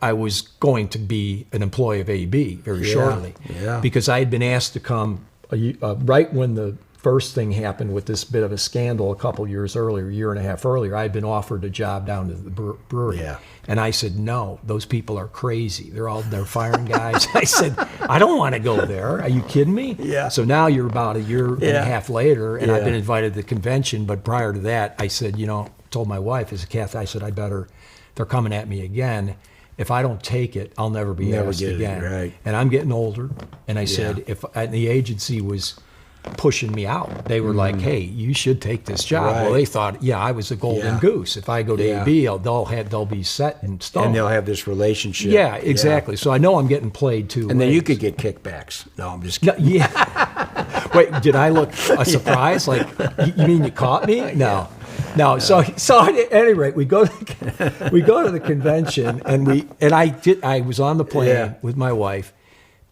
I was going to be an employee of AB very shortly, yeah. because I had been asked to come right when the first thing happened with this bit of a scandal a couple years earlier, a year and a half earlier. I had been offered a job down to the brewery, Yeah. and I said no. Those people are crazy. They're firing guys. I said I don't want to go there. Are you kidding me? Yeah. So now you're about a year and a half later, and I've Yeah. been invited to the convention. But prior to that, I said, told my wife, as a Kathy, I said I better. They're coming at me again. If I don't take it, I'll never be Never asked get it, again. right. And I'm getting older. And I said, and the agency was pushing me out. They were like, "Hey, you should take this job." Right. Well, they thought, I was a golden Yeah. goose. If I go to Yeah. AB, they'll be set in stone. And they'll have this relationship. Yeah, exactly. So I know I'm getting played too. And then you could get kickbacks. No, I'm just No, kidding. yeah. Wait, did I look a surprise? Like, you mean you caught me? No. No. So at any rate, we go to the convention, and I was on the plane Yeah. with my wife,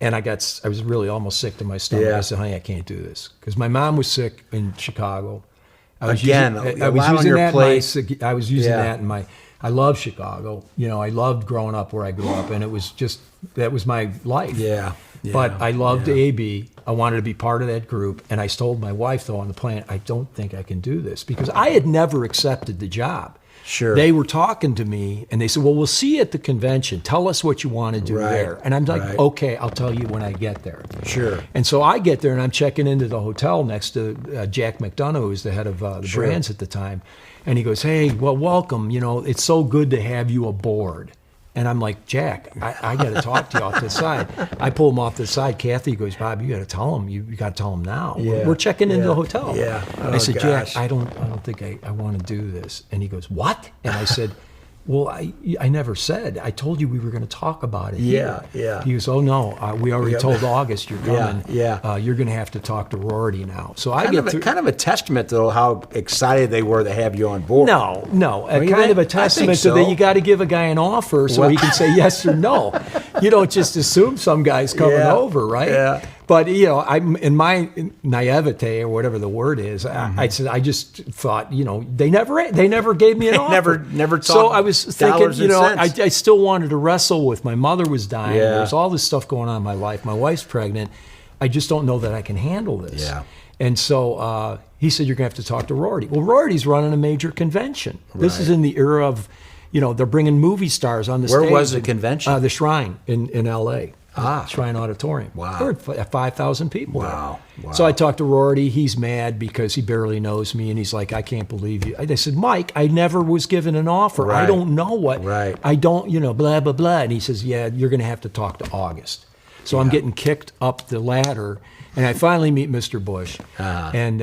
and I was really almost sick to my stomach. Yeah. I said, honey, I can't do this because my mom was sick in Chicago. I was Again, using, a I was lot on using your that. plate. I was using Yeah. that in my. I love Chicago. I loved growing up where I grew up, and it was just that was my life. Yeah. But I loved AB. I wanted to be part of that group. And I told my wife, though, on the plane, I don't think I can do this because I had never accepted the job. Sure. They were talking to me and they said, well, we'll see you at the convention. Tell us what you want to do Right, there. And I'm like, right. okay, I'll tell you when I get there. Sure. And so I get there and I'm checking into the hotel next to Jack McDonough, who was the head of the Sure. brands at the time. And he goes, hey, well, welcome. It's so good to have you aboard. And I'm like, Jack, I got to talk to you off to the side. I pull him off to the side. Kathy goes, Bob, you got to tell him. You got to tell him now. Yeah, We're checking into yeah, the hotel. yeah. I Oh, said, gosh. Jack, I don't think I want to do this. And he goes, what? And I said, well, I never said. I told you we were going to talk about it. Yeah, here. yeah. He goes, oh no, we already Yeah. told August you're coming. Yeah. You're going to have to talk to Rorty now. So I Kind get of, through. kind of a testament to how excited they were to have you on board. No, you kind of think? a I testament think to that so. you got to give a guy an offer so he can say yes or no. You don't just assume some guy's coming Yeah, over, right? yeah. But I'm in my naivete or whatever the word is. I said I just thought they never gave me an offer. Never So talked I was dollars thinking, and cents. I still wanted to wrestle with my mother was dying. Yeah. There's all this stuff going on in my life. My wife's pregnant. I just don't know that I can handle this. Yeah. And so he said, you're going to have to talk to Rorty. Well, Rorty's running a major convention. This is in the era of, they're bringing movie stars on the stage. Where was the convention? The Shrine in L.A. Shrine Auditorium. Wow. There were 5,000 people Wow. there. Wow. So I talked to Rorty. He's mad because he barely knows me. And he's like, I can't believe you. I said, Mike, I never was given an offer. I Right. don't know what. Right. I don't, blah, blah, blah. And he says, yeah, you're going to have to talk to August. So I'm getting kicked up the ladder. And I finally meet Mr. Busch. And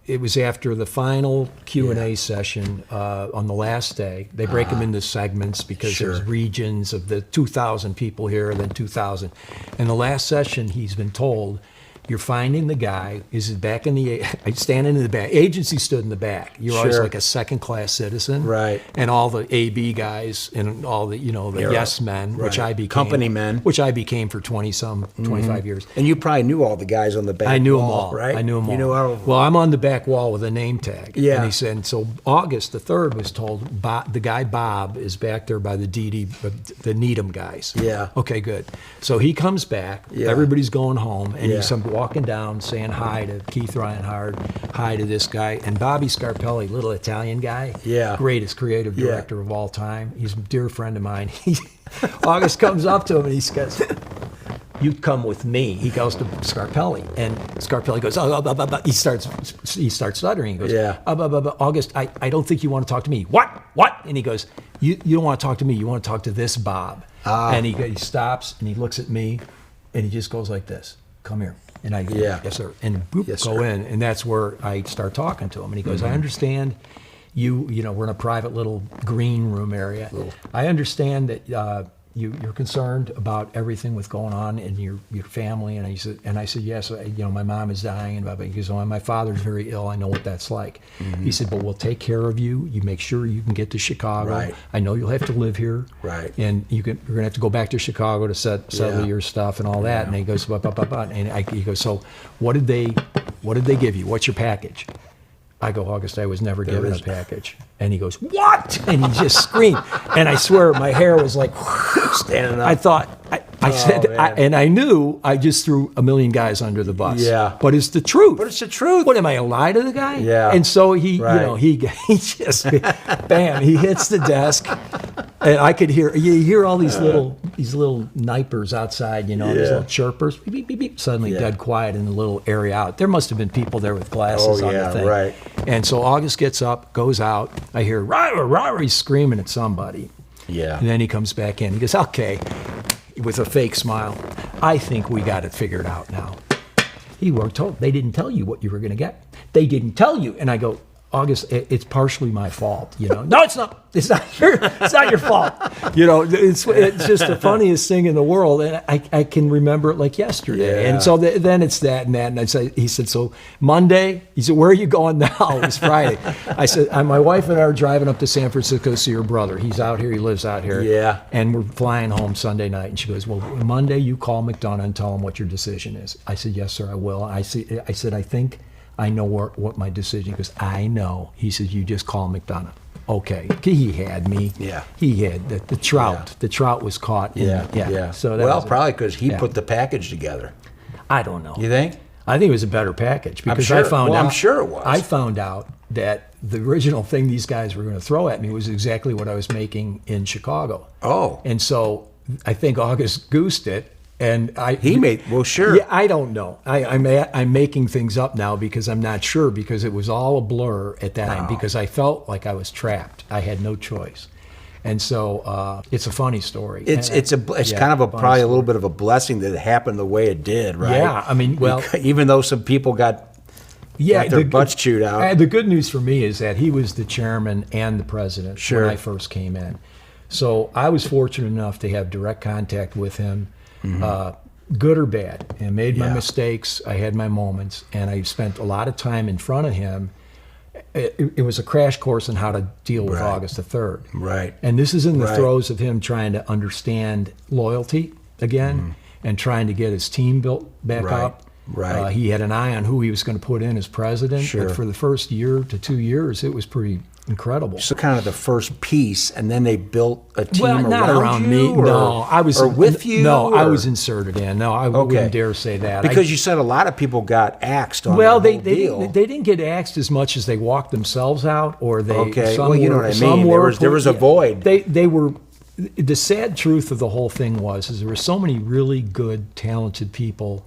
it was after the final Q&A session on the last day. They break them into segments because there's regions of the 2,000 people here, then 2,000. And the last session, he's been told, you're finding the guy. Is back in the standing in the back. Agency stood in the back. You're always Sure. like a second-class citizen, Right. And all the AB guys and all the the yes men, which Right. I became, Company men. which I became for 25 years. And you probably knew all the guys on the back I knew them wall, all. right? I knew them all. You knew all of them. Well, I'm on the back wall with a name tag. Yeah. And he said, so August the 3rd was told, the guy Bob is back there by the the Needham guys. Yeah. Okay, good. So he comes back. Yeah. Everybody's going home. And Yeah. he's walking down saying hi to Keith Reinhardt, hi to this guy. And Bobby Scarpelli, little Italian guy. Yeah. Greatest creative Yeah. director of all time. He's a dear friend of mine. August comes up to him and he says, you come with me. He goes to Scarpelli, and Scarpelli goes, he starts stuttering. He goes, Yeah. August, I don't think you want to talk to me. What? And he goes, you don't want to talk to me. You want to talk to this Bob. And he stops, and he looks at me, and he just goes like this, come here. And I go, yes, sir. And boop, Yes, go sir. in, and that's where I start talking to him. And he goes, I understand we're in a private little green room area. I understand that you're concerned about everything with going on in your family. And I said, yes, my mom is dying. And he goes, oh, my father's very ill. I know what that's like. He said, but we'll take care of you. You make sure you can get to Chicago. Right. I know you'll have to live here. Right. And you're going to have to go back to Chicago to settle your stuff and all that. And he goes, he goes, so what did they give you? What's your package? I go, August, I was never given a package. And he goes, what? And he just screamed. And I swear my hair was like Standing up. I thought, I said, man. and I knew I just threw a million guys under the bus. Yeah. But it's the truth. But it's the truth. What, am I a lie to the guy? Yeah. And so he, Right. he just, bam, he hits the desk. And I could you hear all these little nipers outside, these little chirpers, beep, beep, beep, beep, suddenly dead quiet in the little area out. There must have been people there with glasses on the thing. Right. And so August gets up, goes out. I hear, rah, he's screaming at somebody. Yeah. And then he comes back in. He goes, okay, with a fake smile, I think we got it figured out now. You were told. They didn't tell you what you were going to get. They didn't tell you. And I go, August, it's partially my fault. No, it's not. It's not your fault. It's just the funniest thing in the world. And I can remember it like yesterday. Yeah. And so then it's that and that. And he said, so Monday, he said, where are you going now? It's Friday. I said, my wife and I are driving up to San Francisco to see your brother. He's out here. He lives out here. Yeah. And we're flying home Sunday night. And she goes, well, Monday you call McDonough and tell him what your decision is. I said, yes, sir, I will. I said, I think I know what my decision. He goes, I know. He says, you just call McDonough. Okay. He had me. Yeah. He had the trout. Yeah. The trout was caught. Yeah. So that was probably because he Yeah. put the package together. I don't know. You think? I think it was a better package because sure- I found well, out. I'm sure it was. I found out that the original thing these guys were going to throw at me was exactly what I was making in Chicago. Oh. And so I think August goosed it. And sure. Yeah, I don't know. I'm making things up now because I'm not sure because it was all a blur at that time because I felt like I was trapped. I had no choice. And so it's a funny story. It's kind of probably a little bit of a blessing that it happened the way it did, right? Yeah, I mean, well, even though some people got their butts chewed out. The good news for me is that he was the chairman and the president Sure. when I first came in. So I was fortunate enough to have direct contact with him, good or bad. And I made my mistakes. I had my moments, and I spent a lot of time in front of him. It was a crash course on how to deal with August the 3rd. Right. And this is in the throes of him trying to understand loyalty again. and trying to get his team built back Right, up. right. He had an eye on who he was going to put in as president. Sure. But for the first year to 2 years, it was pretty incredible. So kind of the first piece, and then they built a team Well, not around you, me. or, No, I was or with you. No, I or- was inserted in. No, I wouldn't dare say that. Because you said a lot of people got axed on Well, the whole they deal. didn't get axed as much as they walked themselves out, or they. Okay, some well, you know were- what I some mean. were There was a yeah, void. They were. The sad truth of the whole thing was there were so many really good, talented people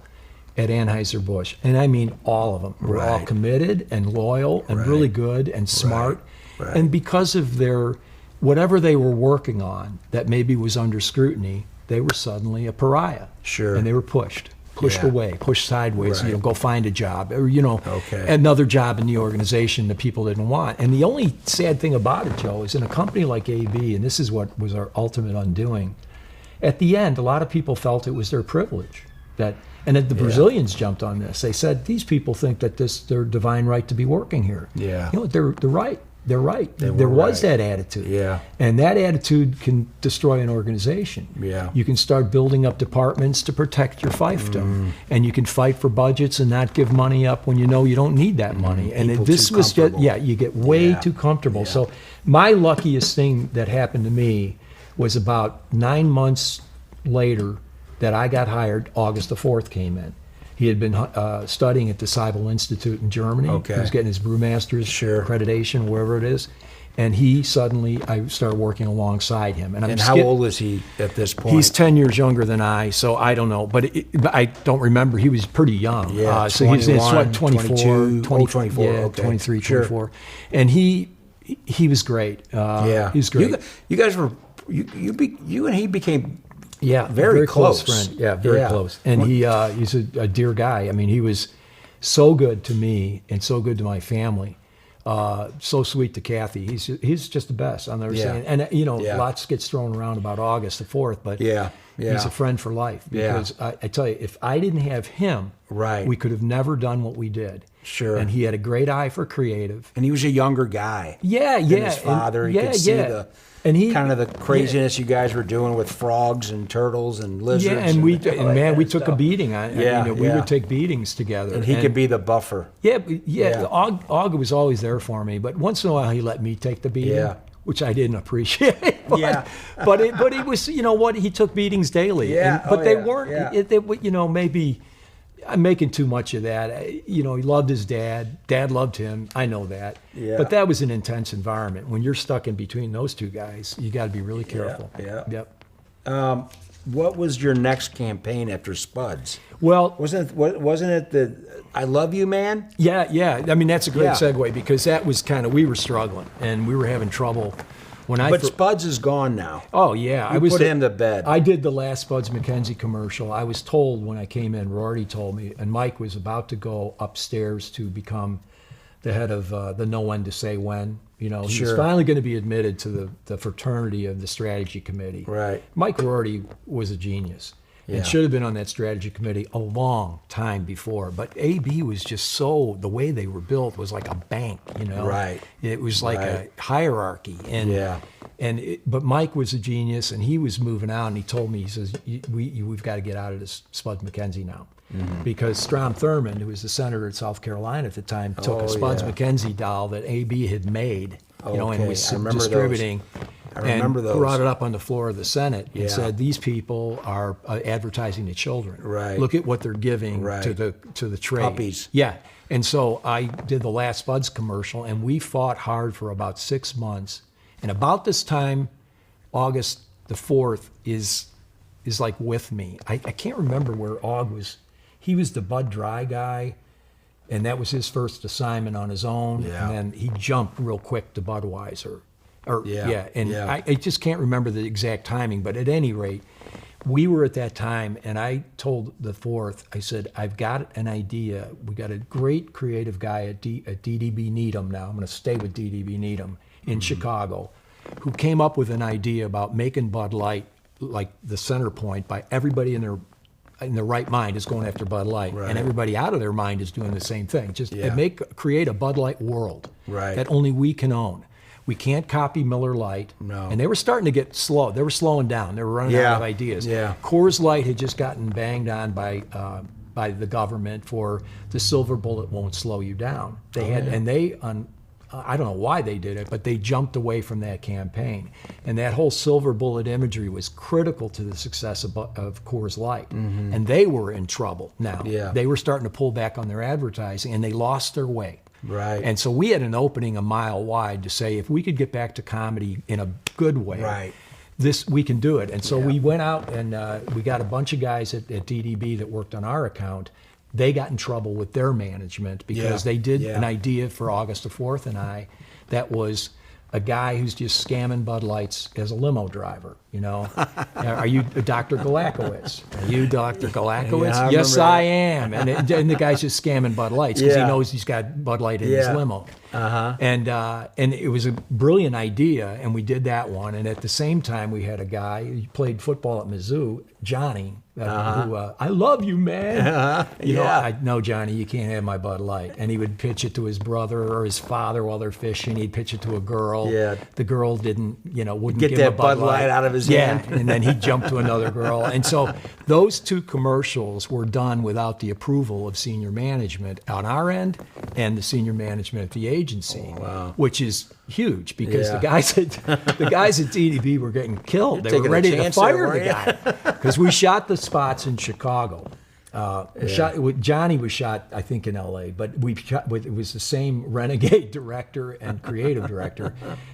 at Anheuser-Busch, and I mean all of them were all Right. committed and loyal and Right. really good and smart, Right. and because of their whatever they were working on that maybe was under scrutiny, they were suddenly a pariah. Sure. And they were pushed Yeah. away, pushed sideways. Right. Go find a job, or Okay. another job in the organization that people didn't want. And the only sad thing about it, Joe, is in a company like AB, and this is what was our ultimate undoing. At the end, a lot of people felt it was their privilege and the Brazilians jumped on this. They said these people think that this their divine right to be working here. Yeah. They're right. They're right. They There were was right. that attitude. Yeah. And that attitude can destroy an organization. Yeah. You can start building up departments to protect your fiefdom. And you can fight for budgets and not give money up when you know you don't need that money. And People this too was just, comfortable. you get way Yeah. too comfortable. Yeah. So my luckiest thing that happened to me was about 9 months later that I got hired, August the 4th came in. He had been studying at the Seibel Institute in Germany. Okay. He was getting his brewmaster's Sure. accreditation, wherever it is. And I started working alongside him. And how old is he at this point? He's 10 years younger than I, so I don't know. But I don't remember. He was pretty young. Yeah, so he's 21, 24, 22, 24, yeah, okay. 23, Sure. 24. And he was great. yeah. He was great. You guys were you and he became Yeah, very close. friend. Yeah, very Yeah. close. And he's a dear guy. I mean, he was so good to me and so good to my family. So sweet to Kathy. He's just the best. I'll never Yeah. say it. And Yeah. lots gets thrown around about August the 4th, but Yeah, yeah. he's a friend for life. Yeah. Because I tell you, if I didn't have him, Right. we could have never done what we did. Sure. And he had a great eye for creative. And he was a younger guy. Yeah, than yeah. his father. And, You could see the and he kind of the craziness you guys were doing with frogs and turtles and lizards. Yeah, and we all that man, kind we of took a stuff. beating. Yeah, we yeah. would take beatings together. And he could be the buffer. Yeah, Yeah. Aug was always there for me, but once in a while he let me take the beating, Yeah. which I didn't appreciate. But, Yeah. but it was, he took beatings daily. Yeah, but they yeah, weren't. yeah. Maybe I'm making too much of that. He loved his dad. Dad loved him. I know that. Yeah. But that was an intense environment. When you're stuck in between those two guys, you got to be really careful. yeah. Yep. What was your next campaign after Spuds? Well, Wasn't it the I Love You Man? yeah. I mean, that's a great Yeah. segue because that was we were struggling and we were having trouble. When But Spuds is gone now. Oh yeah, You put him to bed. I did the last Spuds McKenzie commercial. I was told when I came in, Rorty told me, and Mike was about to go upstairs to become the head of the Know When to Say When. He was Sure. finally going to be admitted to the fraternity of the strategy committee. Right. Mike Rorty was a genius. Yeah. And should have been on that strategy committee a long time before. But AB was just the way they were built was like a bank, Right. It was like Right. a hierarchy. And Yeah. but Mike was a genius, and he was moving out, and he told me, he says, we've got to get out of this Spuds McKenzie now. Mm-hmm. Because Strom Thurmond, who was the senator of South Carolina at the time, took Oh, a Spuds yeah. McKenzie doll that AB had made, and Okay, was I remember distributing. I remember and those. brought it up on the floor of the Senate Yeah. and said, these people are advertising to children. Right. Look at what they're giving Right. to the trade. Puppies. Yeah. And so I did the last Spuds commercial, and we fought hard for about 6 months. And about this time, August the 4th is like with me. I can't remember where Aug was. He was the Bud Dry guy, and that was his first assignment on his own. Yeah. And then he jumped real quick to Budweiser. Yeah, And yeah. I just can't remember the exact timing, but at any rate, we were at that time, and I told the 4th, I said, I've got an idea. We got a great creative guy at DDB Needham now. I'm going to stay with DDB Needham in Chicago, who came up with an idea about making Bud Light like the center point by everybody in their right mind is going after Bud Light, Right. and everybody out of their mind is doing the same thing. Just Yeah. create a Bud Light world Right. that only we can own. We can't copy Miller Lite. No. And they were starting to get slow. They were slowing down. They were running out of ideas. Yeah. Coors Light had just gotten banged on by the government for the silver bullet won't slow you down. They had, and they I don't know why they did it, but they jumped away from that campaign. And that whole silver bullet imagery was critical to the success of Coors Light. And they were in trouble now. Yeah. They were starting to pull back on their advertising, and they lost their way. Right. And so we had an opening a mile wide to say, if we could get back to comedy in a good way, Right. we can do it. And so we went out and we got a bunch of guys at DDB that worked on our account. They got in trouble with their management because they did an idea for August the 4th and I that was a guy who's just scamming Bud Lights as a limo driver, you know. Are you Dr. Galakowicz? Are you Dr. Galakowicz? Yeah, I yes, remember I am. And the guy's just scamming Bud Lights because he Yeah. knows he's got Bud Light in his limo. And it was a brilliant idea, and we did that one. And at the same time, we had a guy who played football at Mizzou, Johnny, who, I love you, man. You know, I know, Johnny, you can't have my Bud Light. And he would pitch it to his brother or his father while they're fishing. He'd pitch it to a girl. Yeah. The girl wouldn't Get give him that a Bud Bud Light out of his hand. And then he'd jump to another girl. And so those two commercials were done without the approval of senior management on our end and the senior management at the agency, which is huge because the guys at DDB were getting killed. They were taking a ready to chance fire there, the guy because we shot the spots in Chicago. Johnny was shot, I think, in L.A., but it was the same renegade director and creative director,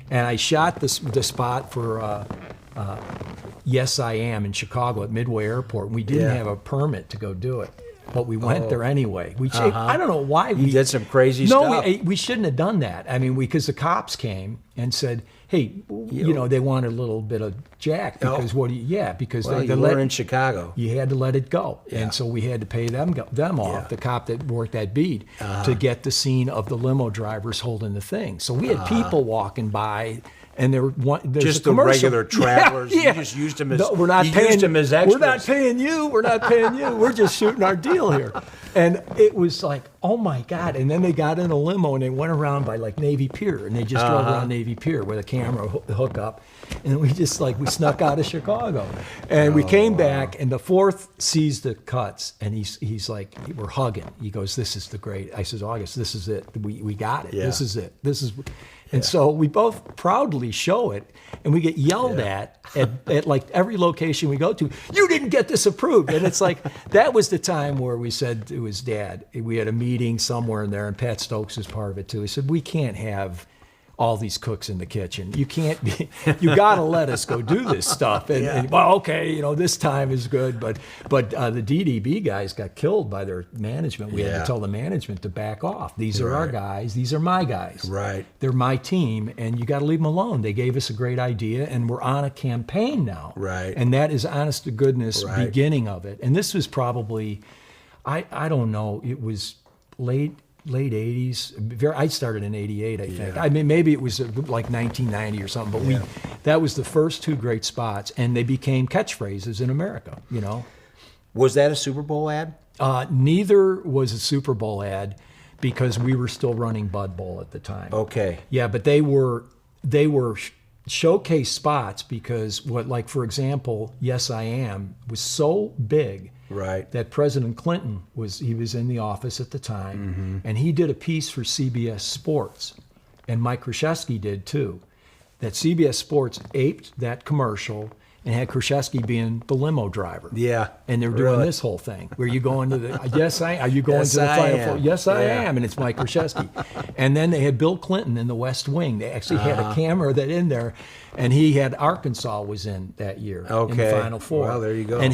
and I shot the spot for Yes, I Am in Chicago at Midway Airport. And we didn't have a permit to go do it, but we went there anyway. I don't know why we did some crazy stuff. No, we shouldn't have done that. I mean, because the cops came and said, "Hey, you know, they wanted a little bit of jack because because Well, they you let were in Chicago. you had to let it go, and so we had to pay them off. The cop that worked that beat to get the scene of the limo drivers holding the thing. So we had people walking by. And there's Just a the commercial. regular travelers. Yeah. You just used them as No, we're not you paying used them as extras. We're not paying you. We're not paying you. We're just shooting our deal here. And it was like, oh my God. And then they got in a limo and they went around by like Navy Pier and they just drove around Navy Pier with a camera hook up. And we snuck out of Chicago. And we came back and the fourth sees the cuts and he's like, we're hugging. He goes, this is the great. I says, August, this is it. We got it. Yeah. This is it. And so we both proudly show it, and we get yelled at like every location we go to. You didn't get this approved, and it's like that was the time where we said to his dad, we had a meeting somewhere in there, and Pat Stokes was part of it too. He said, we can't have all these cooks in the kitchen. You can't be, you got to let us go do this stuff. And well, okay, you know, this time is good, but the DDB guys got killed by their management. We had to tell the management to back off. These are our guys. These are my guys. Right. They're my team, and you got to leave them alone. They gave us a great idea, and we're on a campaign now. Right. And that is honest to goodness beginning of it. And this was probably, I don't know, it was late 80s. I started in 88, I think. I mean, maybe it was like 1990 or something, but that was the first two great spots, and they became catchphrases in America, you know. Was that a Super Bowl ad? Neither was a Super Bowl ad because we were still running Bud Bowl at the time. Okay. Yeah, but they were showcase spots because like for example, Yes, I Am was so big that President Clinton was in the office at the time, and he did a piece for CBS Sports, and Mike Krzyzewski did too. That CBS Sports aped that commercial and had Krzyzewski being the limo driver. Yeah. And they're doing this whole thing. Where you going to the, are you going to the Final Four? Yes, I am. And it's Mike Krzyzewski. And then they had Bill Clinton in the West Wing. They actually had a camera that in there. And he had Arkansas was in that year in the Final Four. Well, there you go. And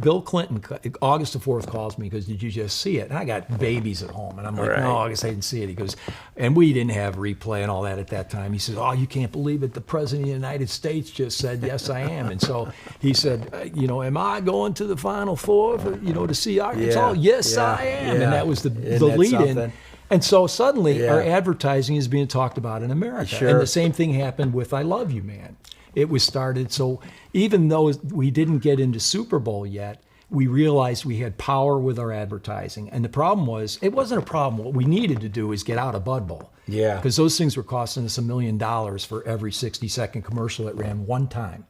Bill Clinton, August the 4th calls me because, did you just see it? And I got babies at home. And I'm like, no, August, I didn't see it. He goes, and we didn't have replay and all that at that time. He says, oh, you can't believe it. The President of the United States just said, yes, I am. And so he said, am I going to the Final Four to see Arkansas? Yes, I am. And that was the lead-in. And so suddenly our advertising is being talked about in America. Sure. And the same thing happened with I Love You, Man. It was started. So even though we didn't get into Super Bowl yet, we realized we had power with our advertising. And the problem was, it wasn't a problem. What we needed to do is get out of Bud Bowl. Yeah. Because those things were costing us $1 million for every 60-second commercial that ran one time.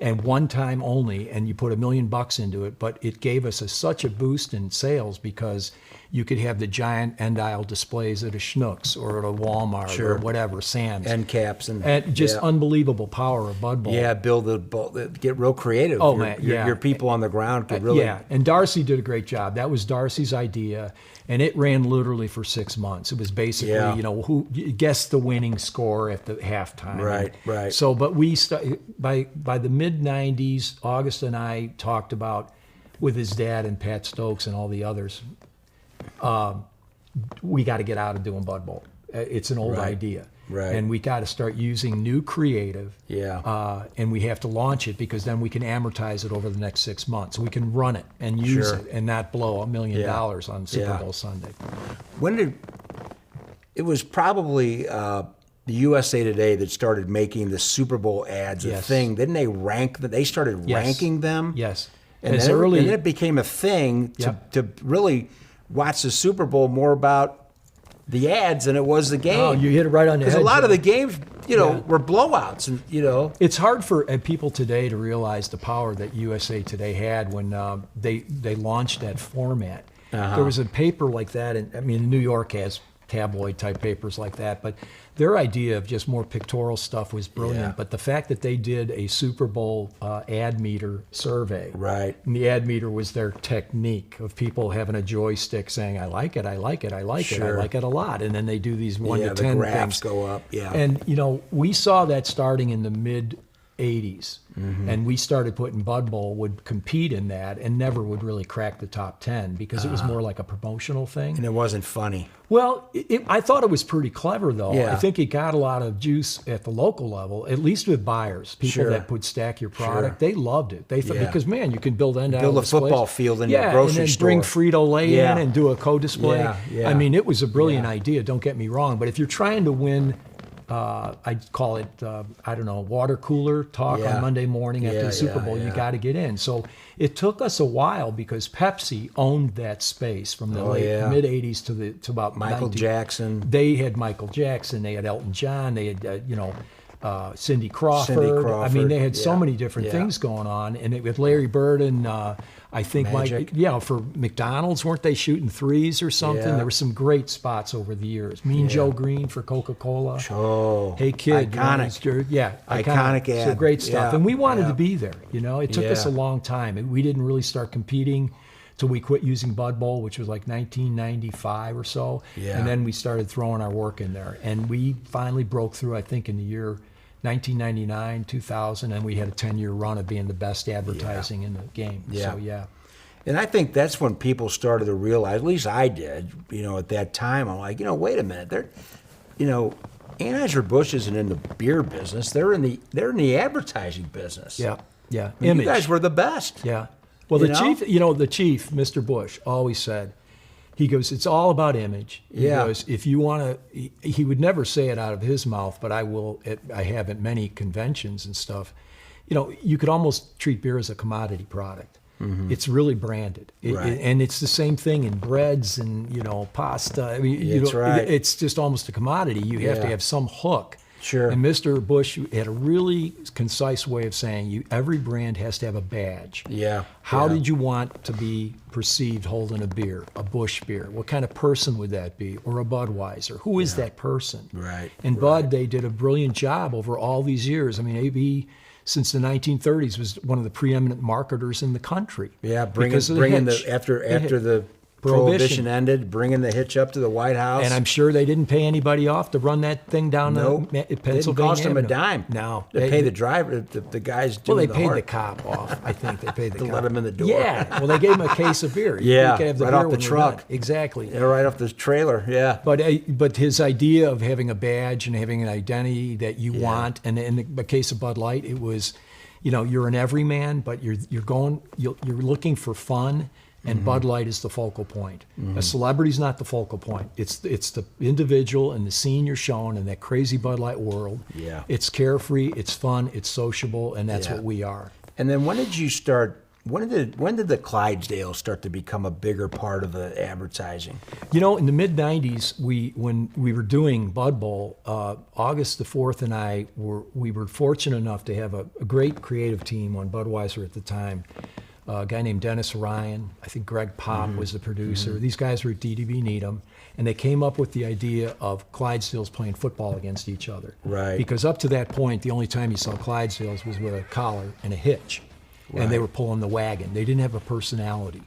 And one time only, and you put $1 million into it, but it gave us such a boost in sales because you could have the giant end aisle displays at a Schnucks or at a Walmart or whatever, Sam's. End caps and just unbelievable power of Bud Bowl. Yeah, get real creative. Oh, man, yeah. Your people on the ground could really. Yeah, and Darcy did a great job. That was Darcy's idea, and it ran literally for 6 months. It was basically, who guess the winning score at the halftime. Right. So, but by the mid '90s, August and I talked about with his dad and Pat Stokes and all the others. We got to get out of doing Bud Bowl. It's an old idea. Right. And we got to start using new creative. Yeah. And we have to launch it because then we can amortize it over the next 6 months. We can run it and use it and not blow $1 million on Super Bowl Sunday. It was probably the USA Today that started making the Super Bowl ads a thing. Didn't they they started ranking them? Yes. And then it became a thing to really watch the Super Bowl more about the ads than it was the game. Oh, you hit it right on the head. Because a lot of the games, were blowouts, and It's hard for people today to realize the power that USA Today had when they launched that format. There was a paper like that, and New York has tabloid type papers like that, but their idea of just more pictorial stuff was brilliant. Yeah. But the fact that they did a Super Bowl ad meter survey, Right. and the ad meter was their technique of people having a joystick saying, I like it, I like it, I like it, I like it a lot. And then they do these 1 to 10 the graphs things. go up. Yeah. And, we saw that starting in the mid 80s. And we started putting Bud Bowl would compete in that and never would really crack the top 10 because it was more like a promotional thing. And it wasn't funny. Well, I thought it was pretty clever, though. Yeah. I think it got a lot of juice at the local level, at least with buyers, people that would stack your product. They loved it. They thought because man, you can build end-aisle Build a displays. football field in your grocery and then store. bring Frito-Lay in and do a co-display. Yeah. I mean, it was a brilliant idea. Don't get me wrong, but if you're trying to win. I'd call it, water cooler talk on Monday morning after the Super Bowl. You got to get in. So it took us a while because Pepsi owned that space from the mid 80s to about Michael Jackson. They had Michael Jackson. They had Elton John. They had Cindy Crawford. I mean, they had so many different things going on. And with Larry Bird and I think Magic. for McDonald's, weren't they shooting threes or something? Yeah. There were some great spots over the years. Mean Joe Green for Coca-Cola. Oh, Hey kid, iconic. Iconic ad. So great stuff. Yeah. And we wanted to be there. It took us a long time. We didn't really start competing till we quit using Bud Bowl, which was like 1995 or so. Yeah. And then we started throwing our work in there. And we finally broke through, I think, in the year 1999, 2000, and we had a 10-year run of being the best advertising in the game. Yeah. So, And I think that's when people started to realize, at least I did, at that time, I'm like, wait a minute, Anheuser-Busch isn't in the beer business. They're in the advertising business. Yeah. I mean, you guys were the best. Yeah. Well, the chief, Mr. Busch, always said, he goes, it's all about image. He goes, if you want to, he would never say it out of his mouth, but I have at many conventions and stuff. You could almost treat beer as a commodity product. Mm-hmm. It's really branded. And it's the same thing in breads and, pasta. I mean, That's right. It's just almost a commodity. You have to have some hook. Sure. And Mr. Busch had a really concise way of saying every brand has to have a badge. Yeah. How did you want to be perceived holding a beer, a Busch beer? What kind of person would that be? Or a Budweiser? Who is that person? Right. And Bud, they did a brilliant job over all these years. I mean, AB, since the 1930s, was one of the preeminent marketers in the country. Yeah, bringing after the Prohibition ended, bringing the hitch up to the White House. And I'm sure they didn't pay anybody off to run that thing down Pennsylvania. It didn't cost them a dime. No. They paid the driver, the guys doing Well, they the paid hard. the cop off. I think they paid the To cop. let him in the door. Yeah. Well, they gave him a case of beer. Yeah, You could have the right beer off the when you're truck. done. Exactly. Yeah, right off the trailer, yeah. But his idea of having a badge and having an identity that you want, and in the case of Bud Light, it was, you're an everyman, but you're looking for fun. And Bud Light is the focal point. A celebrity's not the focal point. It's the individual and the scene you're showing in that crazy Bud Light world. Yeah. It's carefree, it's fun, it's sociable, and that's what we are. And then when did you start When did the Clydesdales start to become a bigger part of the advertising? You know, in the mid '90s, when we were doing Bud Bowl, August the 4th and I were fortunate enough to have a great creative team on Budweiser at the time. A guy named Dennis Ryan, I think Greg Pop was the producer. These guys were at DDB Needham, and they came up with the idea of Clydesdales playing football against each other. Right. Because up to that point, the only time you saw Clydesdales was with a collar and a hitch. And they were pulling the wagon. They didn't have a personality.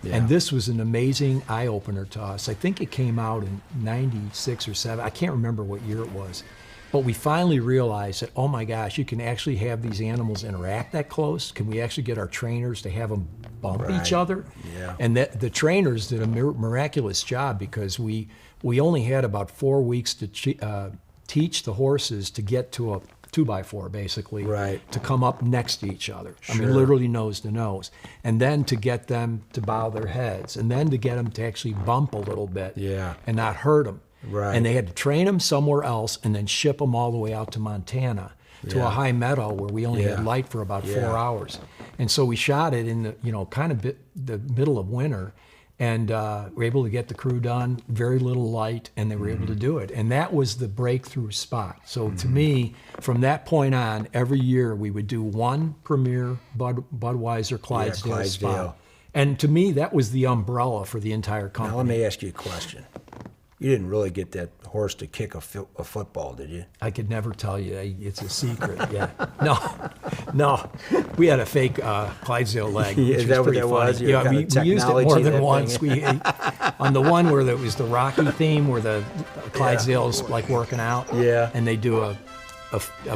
Yeah. And this was an amazing eye-opener to us. I think it came out in 96 or 7. I can't remember what year it was. But we finally realized that, oh my gosh, you can actually have these animals interact that close. Can we actually get our trainers to have them bump each other? Yeah. And the trainers did a miraculous job, because we only had about 4 weeks to teach the horses to get to a 2x4, basically, to come up next to each other. I mean, literally nose to nose. And then to get them to bow their heads, and then to get them to actually bump a little bit and not hurt them. Right. And they had to train them somewhere else and then ship them all the way out to Montana to a high meadow where we only had light for about 4 hours. And so we shot it in the, kind of the middle of winter, and were able to get the crew done, very little light, and they were able to do it. And that was the breakthrough spot. So to me, from that point on, every year we would do one premier Budweiser Clydesdale spot. And to me, that was the umbrella for the entire company. Now let me ask you a question. You didn't really get that horse to kick a football, did you? I could never tell you. It's a secret. No. We had a fake Clydesdale leg. Is that what that was? Yeah, we used it more than once. On the one where it was the Rocky theme, where the Clydesdales like working out, and they do a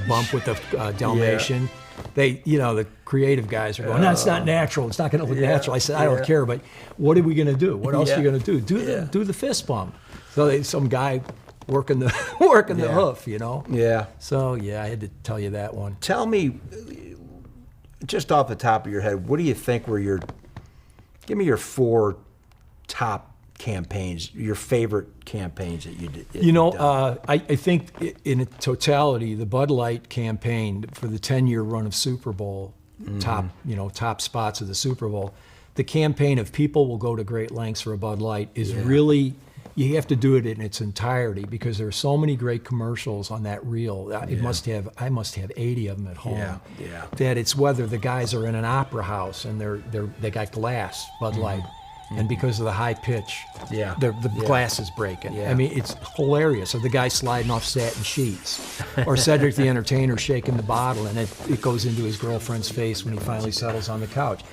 bump with the Dalmatian. They, the creative guys are going, no, it's not natural. It's not going to look natural. I said, I don't care, but what are we going to do? What else are you going to do? Do the fist bump. So some guy working the hoof, Yeah. So I had to tell you that one. Tell me, just off the top of your head, what do you think were give me your 4 top campaigns, your favorite campaigns that you did. I think in totality, the Bud Light campaign for the 10-year run of Super Bowl, top spots of the Super Bowl, the campaign of people will go to great lengths for a Bud Light is really, you have to do it in its entirety, because there are so many great commercials on that reel. I must have 80 of them at home. That it's whether the guys are in an opera house and they got glass, Bud Light. And because of the high pitch, the glass is breaking. I mean, it's hilarious. Or the guy sliding off satin sheets, or Cedric the Entertainer shaking the bottle, and it goes into his girlfriend's face when he finally settles on the couch.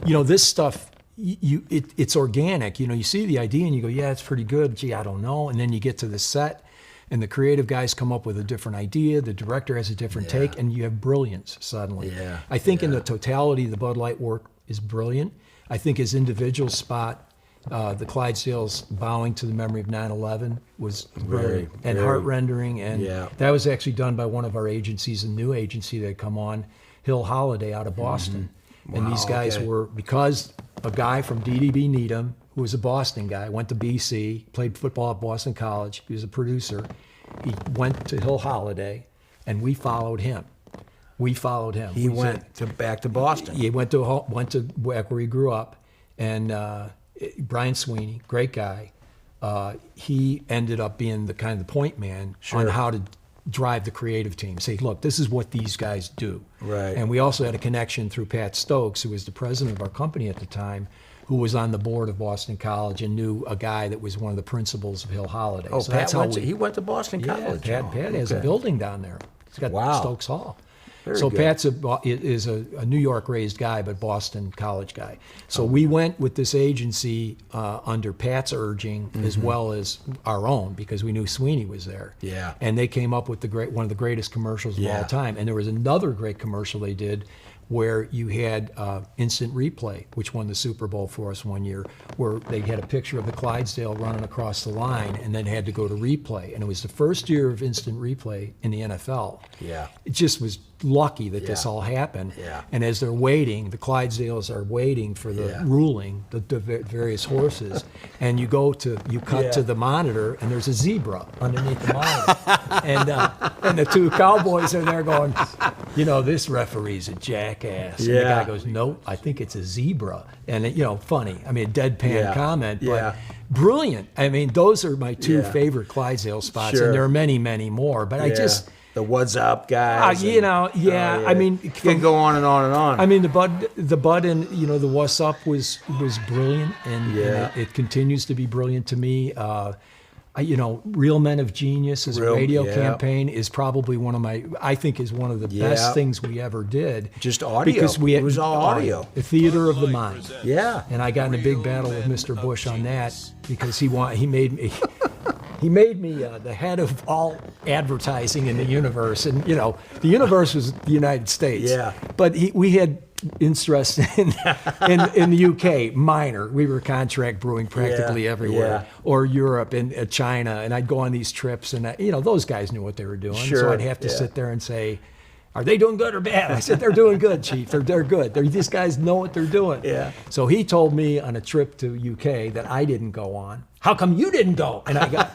This stuff, it's organic. You see the idea and you go, yeah, it's pretty good. Gee, I don't know. And then you get to the set, and the creative guys come up with a different idea. The director has a different take, and you have brilliance suddenly. I think in the totality, the Bud Light work is brilliant. I think his individual spot, the Clydesdales bowing to the memory of 9/11, was brilliant and heart-rendering. And that was actually done by one of our agencies, a new agency that had come on, Hill Holiday out of Boston. And these guys were, because a guy from DDB Needham, who was a Boston guy, went to BC, played football at Boston College. He was a producer. He went to Hill Holiday, and we followed him. He went back to Boston. He went to back where he grew up, and Brian Sweeney, great guy. He ended up being the point man on how to drive the creative team. Say, look, this is what these guys do. Right. And we also had a connection through Pat Stokes, who was the president of our company at the time, who was on the board of Boston College and knew a guy that was one of the principals of Hill Holiday. Oh, so he went to Boston College. Pat has a building down there. He's got Stokes Hall. Very so good. Pat's is a New York-raised guy, but Boston College guy. So we went with this agency under Pat's urging, as well as our own, because we knew Sweeney was there. Yeah. And they came up with one of the greatest commercials of all time. And there was another great commercial they did where you had instant replay, which won the Super Bowl for us one year, where they had a picture of the Clydesdale running across the line and then had to go to replay. And it was the first year of instant replay in the NFL. Yeah. It just was lucky that this all happened. Yeah. And as they're waiting, the Clydesdales are waiting for the ruling, the various horses, and you cut to the monitor, and there's a zebra underneath the monitor. And the two cowboys are there going, this referee's a jackass. And the Yeah. guy goes, nope, I think it's a zebra. And, funny. I mean, a deadpan Yeah. comment, but Yeah. brilliant. I mean, those are my two Yeah. favorite Clydesdale spots, Sure. and there are many, many more. But I Yeah. just, the what's up guys. yeah. I mean, you can go on and on and on. I mean, the Bud and the What's Up was brilliant, and Yeah. it continues to be brilliant to me. Real Men of Genius as a radio yeah. campaign is probably one of the Yeah. best things we ever did. Just audio. Because It was all audio. The theater of the mind. yeah. And I got in a big battle with Mr. Bush on that because he made me he made me the head of all advertising in the universe, and the universe was the United States. Yeah. But we had interest in the UK, minor. We were contract brewing practically Yeah, everywhere, yeah. or Europe and China, and I'd go on these trips, and those guys knew what they were doing. Sure, So I'd have to yeah. sit there and say, are they doing good or bad? I said, they're doing good, Chief. They're good. These guys know what they're doing. Yeah. So he told me on a trip to UK that I didn't go on. How come you didn't go? And I got,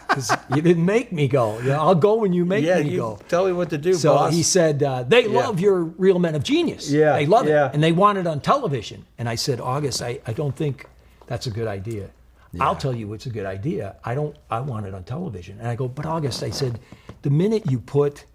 because you didn't make me go. I'll go when you make me you go. tell me what to do, So boss. he said, they love your Real Men of Genius. Yeah, They love yeah. it. And they want it on television. And I said, August, I don't think that's a good idea. I'll tell you what's a good idea. I want it on television. And I go, but August, I said, the minute you put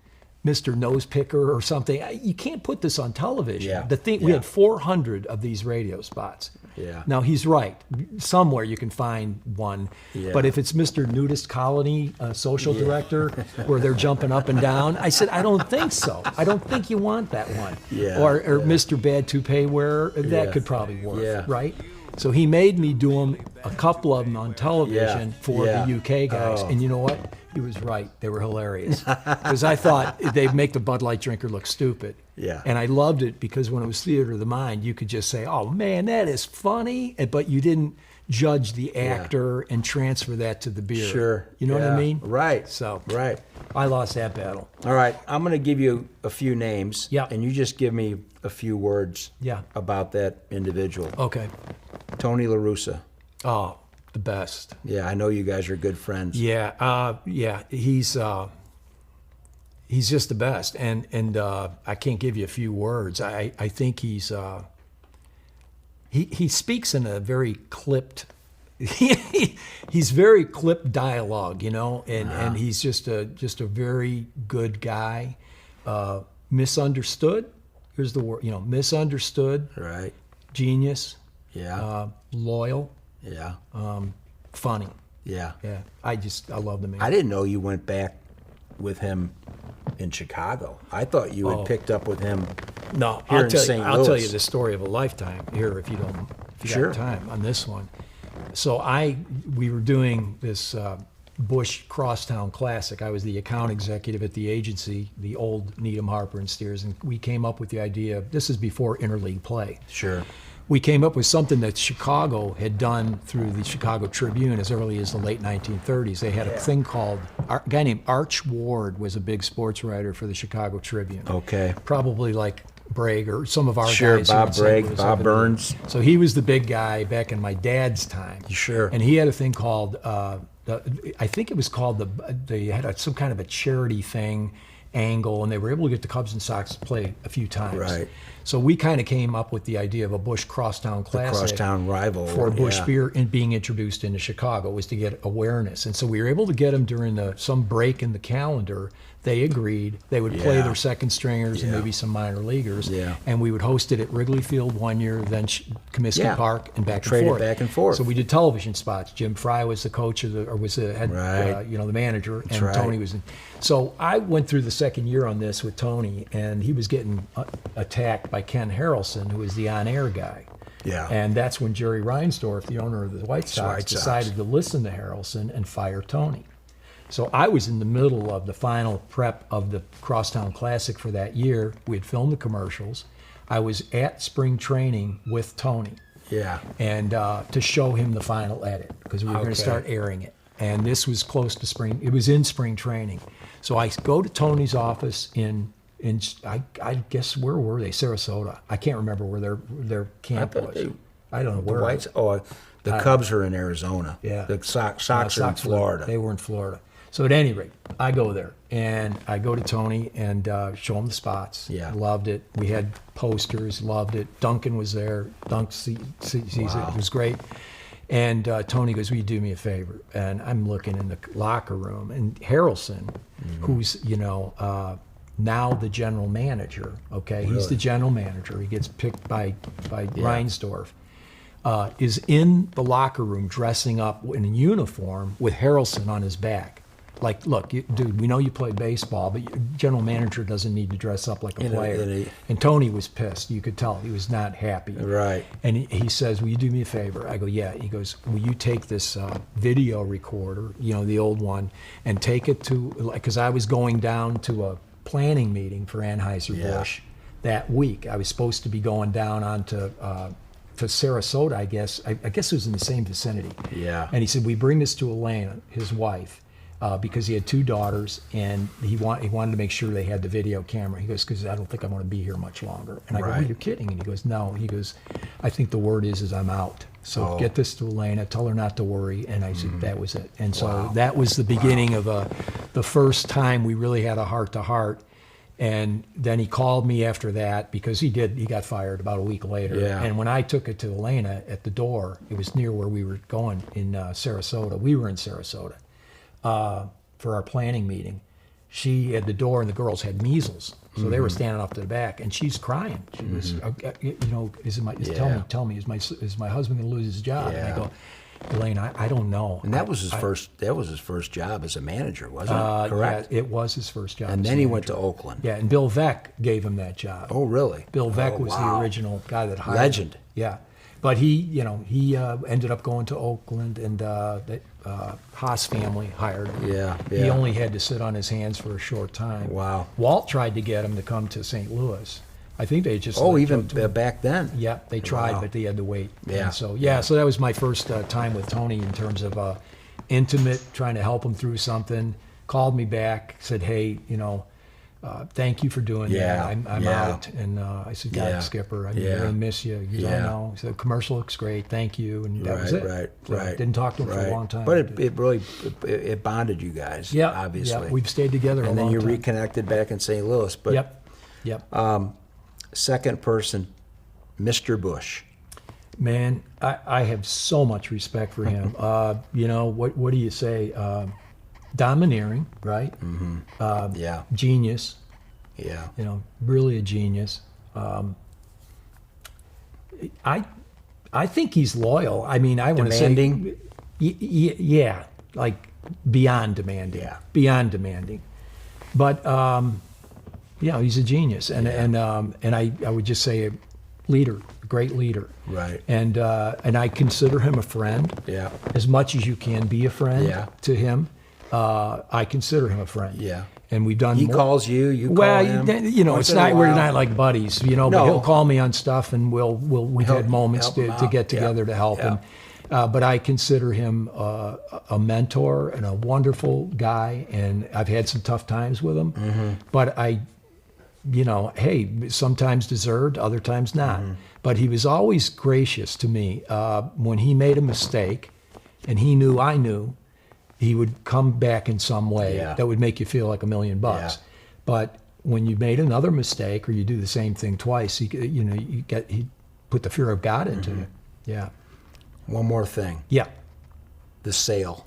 Mr. Nose Picker or something, you can't put this on television. Yeah, We yeah. had 400 of these radio spots. Yeah. Now he's right. Somewhere you can find one. Yeah. But if it's Mr. Nudist Colony, social director, where they're jumping up and down, I said, I don't think so. I don't think you want that one. Yeah, Or Mr. Bad Toupee Wearer, that Yeah. could probably work, Yeah. right? So he made me do them, a couple of them on television Yeah, for yeah. the UK guys. Oh. And you know what? He was right. They were hilarious. Because I thought they'd make the Bud Light drinker look stupid. Yeah. And I loved it because when it was Theater of the Mind, you could just say, oh man, that is funny. But you didn't judge the actor and transfer that to the beer. Sure. You know what I Yeah. mean? Right. So Right. I lost that battle. All right. I'm going to give you a few names. Yeah. And you just give me a few words. Yeah. About that individual. Okay. Tony La Russa. Oh, the best. Yeah, I know you guys are good friends. Yeah, he's just the best, and I can't give you a few words. I think he speaks in a very clipped. He's very clipped dialogue, and he's just a very good guy. Misunderstood. Here's the word, misunderstood. Right. Genius. Yeah. Loyal. Yeah. Funny. Yeah. Yeah, I love the man. I didn't know you went back with him in Chicago. I thought you had picked up with him. No, here I'll in tell St. you. I'll tell Louis. you the story of a lifetime here if you Sure. got time on this one. So we were doing this Busch Crosstown Classic. I was the account executive at the agency, the old Needham, Harper and Steers, and we came up with the idea. This is before interleague play. Sure. We came up with something that Chicago had done through the Chicago Tribune as early as the late 1930s. They had a thing called, a guy named Arch Ward was a big sports writer for the Chicago Tribune. Okay. Probably like Bragg or some of our Sure, guys. Bob who Bragg, was Bob up in Burns. So he was the big guy back in my dad's time. Sure. And he had a thing called, I think it was called they had some kind of a charity thing angle, and they were able to get the Cubs and Sox to play a few times. Right. So we kind of came up with the idea of a Busch Crosstown Classic. Crosstown rival. For Busch yeah. beer and being introduced into Chicago was to get awareness. And so we were able to get them during some break in the calendar. They agreed. They would play Yeah. their second stringers and Yeah. maybe some minor leaguers. Yeah. And we would host it at Wrigley Field one year, then Comiskey Yeah. Park, and back Trade and it forth. back and forth. So we did television spots. Jim Fry was the coach was the head, Right. the manager, and right. Tony was in. So I went through the second year on this with Tony, and he was getting attacked by Ken Harrelson, who was the on-air guy. Yeah. And that's when Jerry Reinsdorf, the owner of the White Sox, White Sox. decided to listen to Harrelson and fire Tony. So I was in the middle of the final prep of the Crosstown Classic for that year. We had filmed the commercials. I was at spring training with Tony, Yeah. and to show him the final edit because we were going Okay. to start airing it. And this was close to spring. It was in spring training. So I go to Tony's office in I guess where were they? Sarasota. I can't remember where their camp thought was. I don't know The where. Whites. Oh, the Cubs are in Arizona. Yeah. The Sox No, are in Sox were- Florida. They were in Florida. So at any rate, I go there and I go to Tony and show him the spots. Yeah. Loved it. We had posters, loved it. Duncan was there. Dunk sees it. It was great. And Tony goes, will you do me a favor? And I'm looking in the locker room, and Harrelson, who's, now the general manager, okay? He's the general manager. He gets picked by Reinsdorf. Is in the locker room dressing up in a uniform with Harrelson on his back. Like, look, dude, we know you play baseball, but your general manager doesn't need to dress up like a player. And Tony was pissed. You could tell he was not happy. Right. And he says, will you do me a favor? I go, yeah. He goes, will you take this video recorder, the old one, and take it to, because I was going down to a planning meeting for Anheuser-Busch that week. I was supposed to be going down onto to Sarasota, I guess. I guess it was in the same vicinity. Yeah. And he said, we bring this to Elena, his wife, because he had 2 daughters, and he wanted to make sure they had the video camera. He goes, because I don't think I want to be here much longer. And I go, oh, you're kidding. And he goes, no. He goes, I think the word is I'm out. So get this to Elena, tell her not to worry. And I said, that was it. And so that was the beginning of the first time we really had a heart-to-heart. And then he called me after that, because he got fired about a week later. Yeah. And when I took it to Elena at the door, it was near where we were going in Sarasota. We were in Sarasota for our planning meeting. She at the door, and the girls had measles. So they were standing up to the back, and she's crying. She was, tell me, is my husband going to lose his job? And I go, Elaine, I don't know. And that was his first job as a manager, wasn't it? Correct. Yeah, it was his first job. And then he went to Oakland. Yeah, and Bill Veck gave him that job. Oh, really? Bill Veck was the original guy that hired Legend. him. Yeah. But he ended up going to Oakland, and the Haas family hired him. Yeah. He only had to sit on his hands for a short time. Wow. Walt tried to get him to come to St. Louis. I think they just back then. Yeah, they tried, but they had to wait. Yeah. And so so that was my first time with Tony in terms of intimate, trying to help him through something. Called me back, said, hey, thank you for doing that. I'm out. And I said, God, Skipper, I really miss you. He goes, I know. He said, commercial looks great. Thank you. And that was it. Right. Didn't talk to him for a long time. But it really bonded you guys, obviously. Yeah, we've stayed together a long time. And then you reconnected back in St. Louis. But Yep. Second person, Mr. Busch. Man, I have so much respect for him. What do you say? Domineering, right? Yeah. Genius. Yeah. Really a genius. I think he's loyal. I mean, I want to say Demanding? Yeah, like beyond demanding. Yeah. Beyond demanding. But he's a genius, and I would just say a leader, a great leader. Right. And I consider him a friend. Yeah. As much as you can be a friend to him, I consider him a friend. Yeah. And we've done. He calls you. You call him. Well, it's not. We're not like buddies, but he'll call me on stuff, and we've had moments to get together to help him. But I consider him a mentor and a wonderful guy, and I've had some tough times with him. But sometimes deserved, other times not. But he was always gracious to me. When he made a mistake, and he knew I knew, he would come back in some way that would make you feel like $1 million. But when you made another mistake, or you do the same thing twice, he put the fear of God into you. Yeah. One more thing. Yeah. The sale.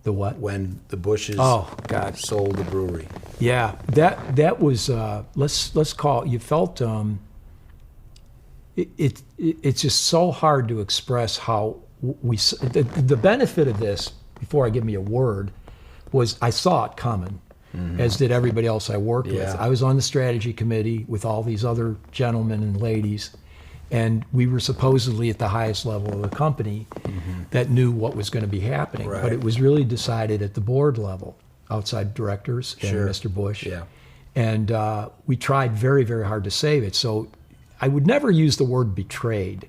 The what? When the Bushes sold the brewery. Yeah, that was let's call it. You felt it's just so hard to express how the benefit of this. Before I give me a word, was I saw it coming, as did everybody else I worked with. I was on the strategy committee with all these other gentlemen and ladies, and we were supposedly at the highest level of the company that knew what was going to be happening. But it was really decided at the board level, outside directors and Mr. Busch. Yeah. And we tried very, very hard to save it. So I would never use the word betrayed,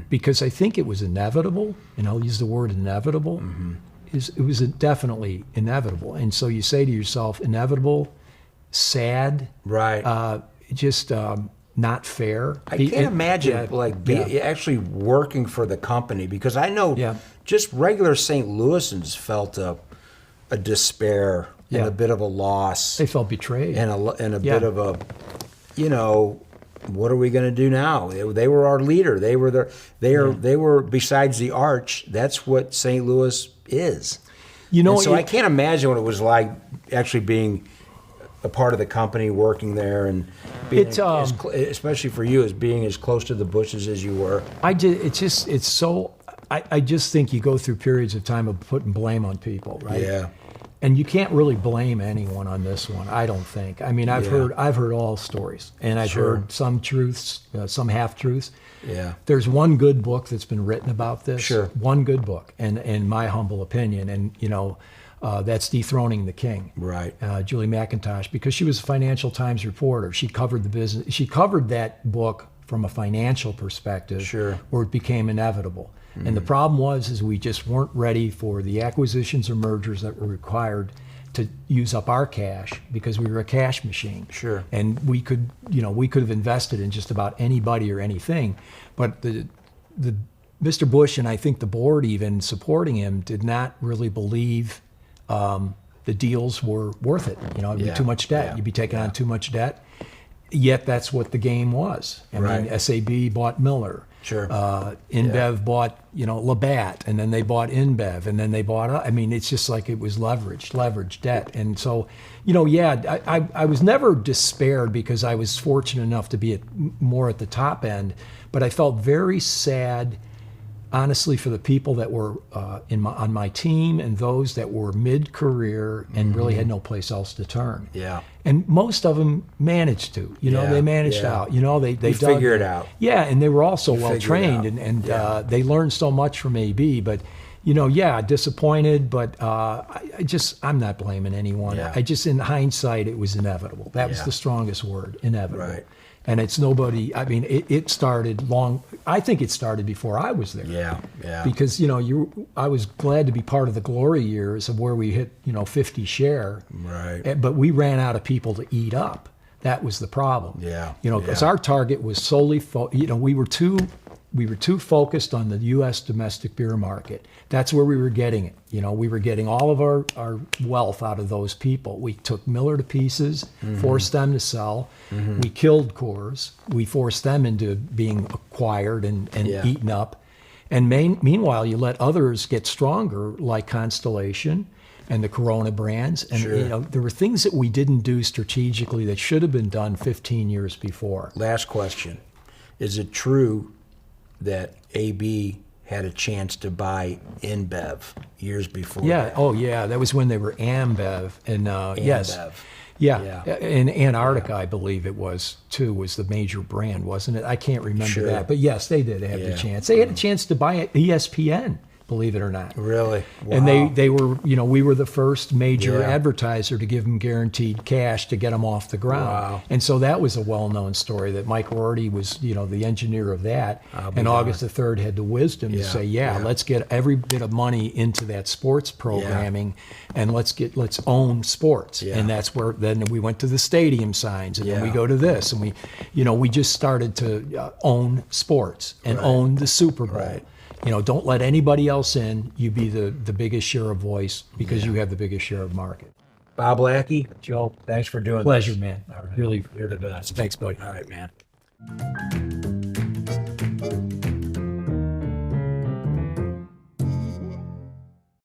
because I think it was inevitable, and I'll use the word inevitable. It was definitely inevitable. And so you say to yourself, inevitable, sad, just not fair. I can't imagine actually working for the company, because I know just regular St. Louisans felt a despair and Yeah. a bit of a loss They felt betrayed. and a Yeah. bit of a, what are we going to do now? They were our leader. They were they were besides the arch. That's what St. Louis is. And so I can't imagine what it was like actually being a part of the company, working there, and being especially for you, as being as close to the Bushes as you were. I just think you go through periods of time of putting blame on people, right? Yeah. And you can't really blame anyone on this one, I don't think. I mean, I've heard all stories, and I've heard some truths, some half truths. Yeah. There's one good book that's been written about this. Sure. One good book, and in my humble opinion, and that's Dethroning the King. Right. Julie McIntosh, because she was a Financial Times reporter. She covered the business. She covered that book from a financial perspective, Sure. where it became inevitable. And the problem is we just weren't ready for the acquisitions or mergers that were required to use up our cash, because we were a cash machine. Sure. And we could have invested in just about anybody or anything, but the Mr. Bush, and I think the board even supporting him, did not really believe the deals were worth it. It'd be too much debt. You'd be taking on too much debt. Yet that's what the game was. I mean, SAB bought Miller. Sure. InBev bought, Labatt, and then they bought InBev, and then they bought. I mean, it's just like it was leveraged debt, and so, I was never despaired, because I was fortunate enough to be more at the top end, but I felt very sad, honestly, for the people that were on my team and those that were mid-career and really had no place else to turn. Yeah. And most of them managed to, they managed out, they figure it out. Yeah, and they were also well figure it trained, out. and they learned so much from AB. But, disappointed. But I'm not blaming anyone. Yeah. In hindsight, it was inevitable. That was Yeah. the strongest word, inevitable. Right. And it's nobody. I mean, it started long. I think it started before I was there. Yeah. Yeah. Because I was glad to be part of the glory years of where we hit 50 share. Right. But we ran out of people to eat up. That was the problem. Yeah. Because Yeah. our target was solely, we were too focused on the U.S. domestic beer market. That's where we were getting it. We were getting all of our wealth out of those people. We took Miller to pieces, forced them to sell. We killed Coors. We forced them into being acquired and eaten up. And meanwhile, you let others get stronger, like Constellation and the Corona brands. And there were things that we didn't do strategically that should have been done 15 years before. Last question. Is it true that AB had a chance to buy InBev years before? Yeah. that? Oh, yeah. That was when they were Ambev. And yes. InBev. Yeah. Yeah. In Antarctica, I believe it was, too, was the major brand, wasn't it? I can't remember Sure. that. But yes, they did have the chance. They had a chance to buy ESPN, believe it or not. Really? Wow. And they were, we were the first major advertiser to give them guaranteed cash to get them off the ground. Wow. And so that was a well-known story that Mike Rorty was, the engineer of that. And August III had the wisdom to say, let's get every bit of money into that sports programming, and let's own sports. Yeah. And that's where then we went to the stadium signs, and then we go to this, and we just started to own sports and own the Super Bowl. Right. Don't let anybody else in. You be the biggest share of voice, because you have the biggest share of market. Bob Lachky, Joe, thanks for doing Pleasure, this. man. All right. Really, You're the best. thanks, buddy. All right, man.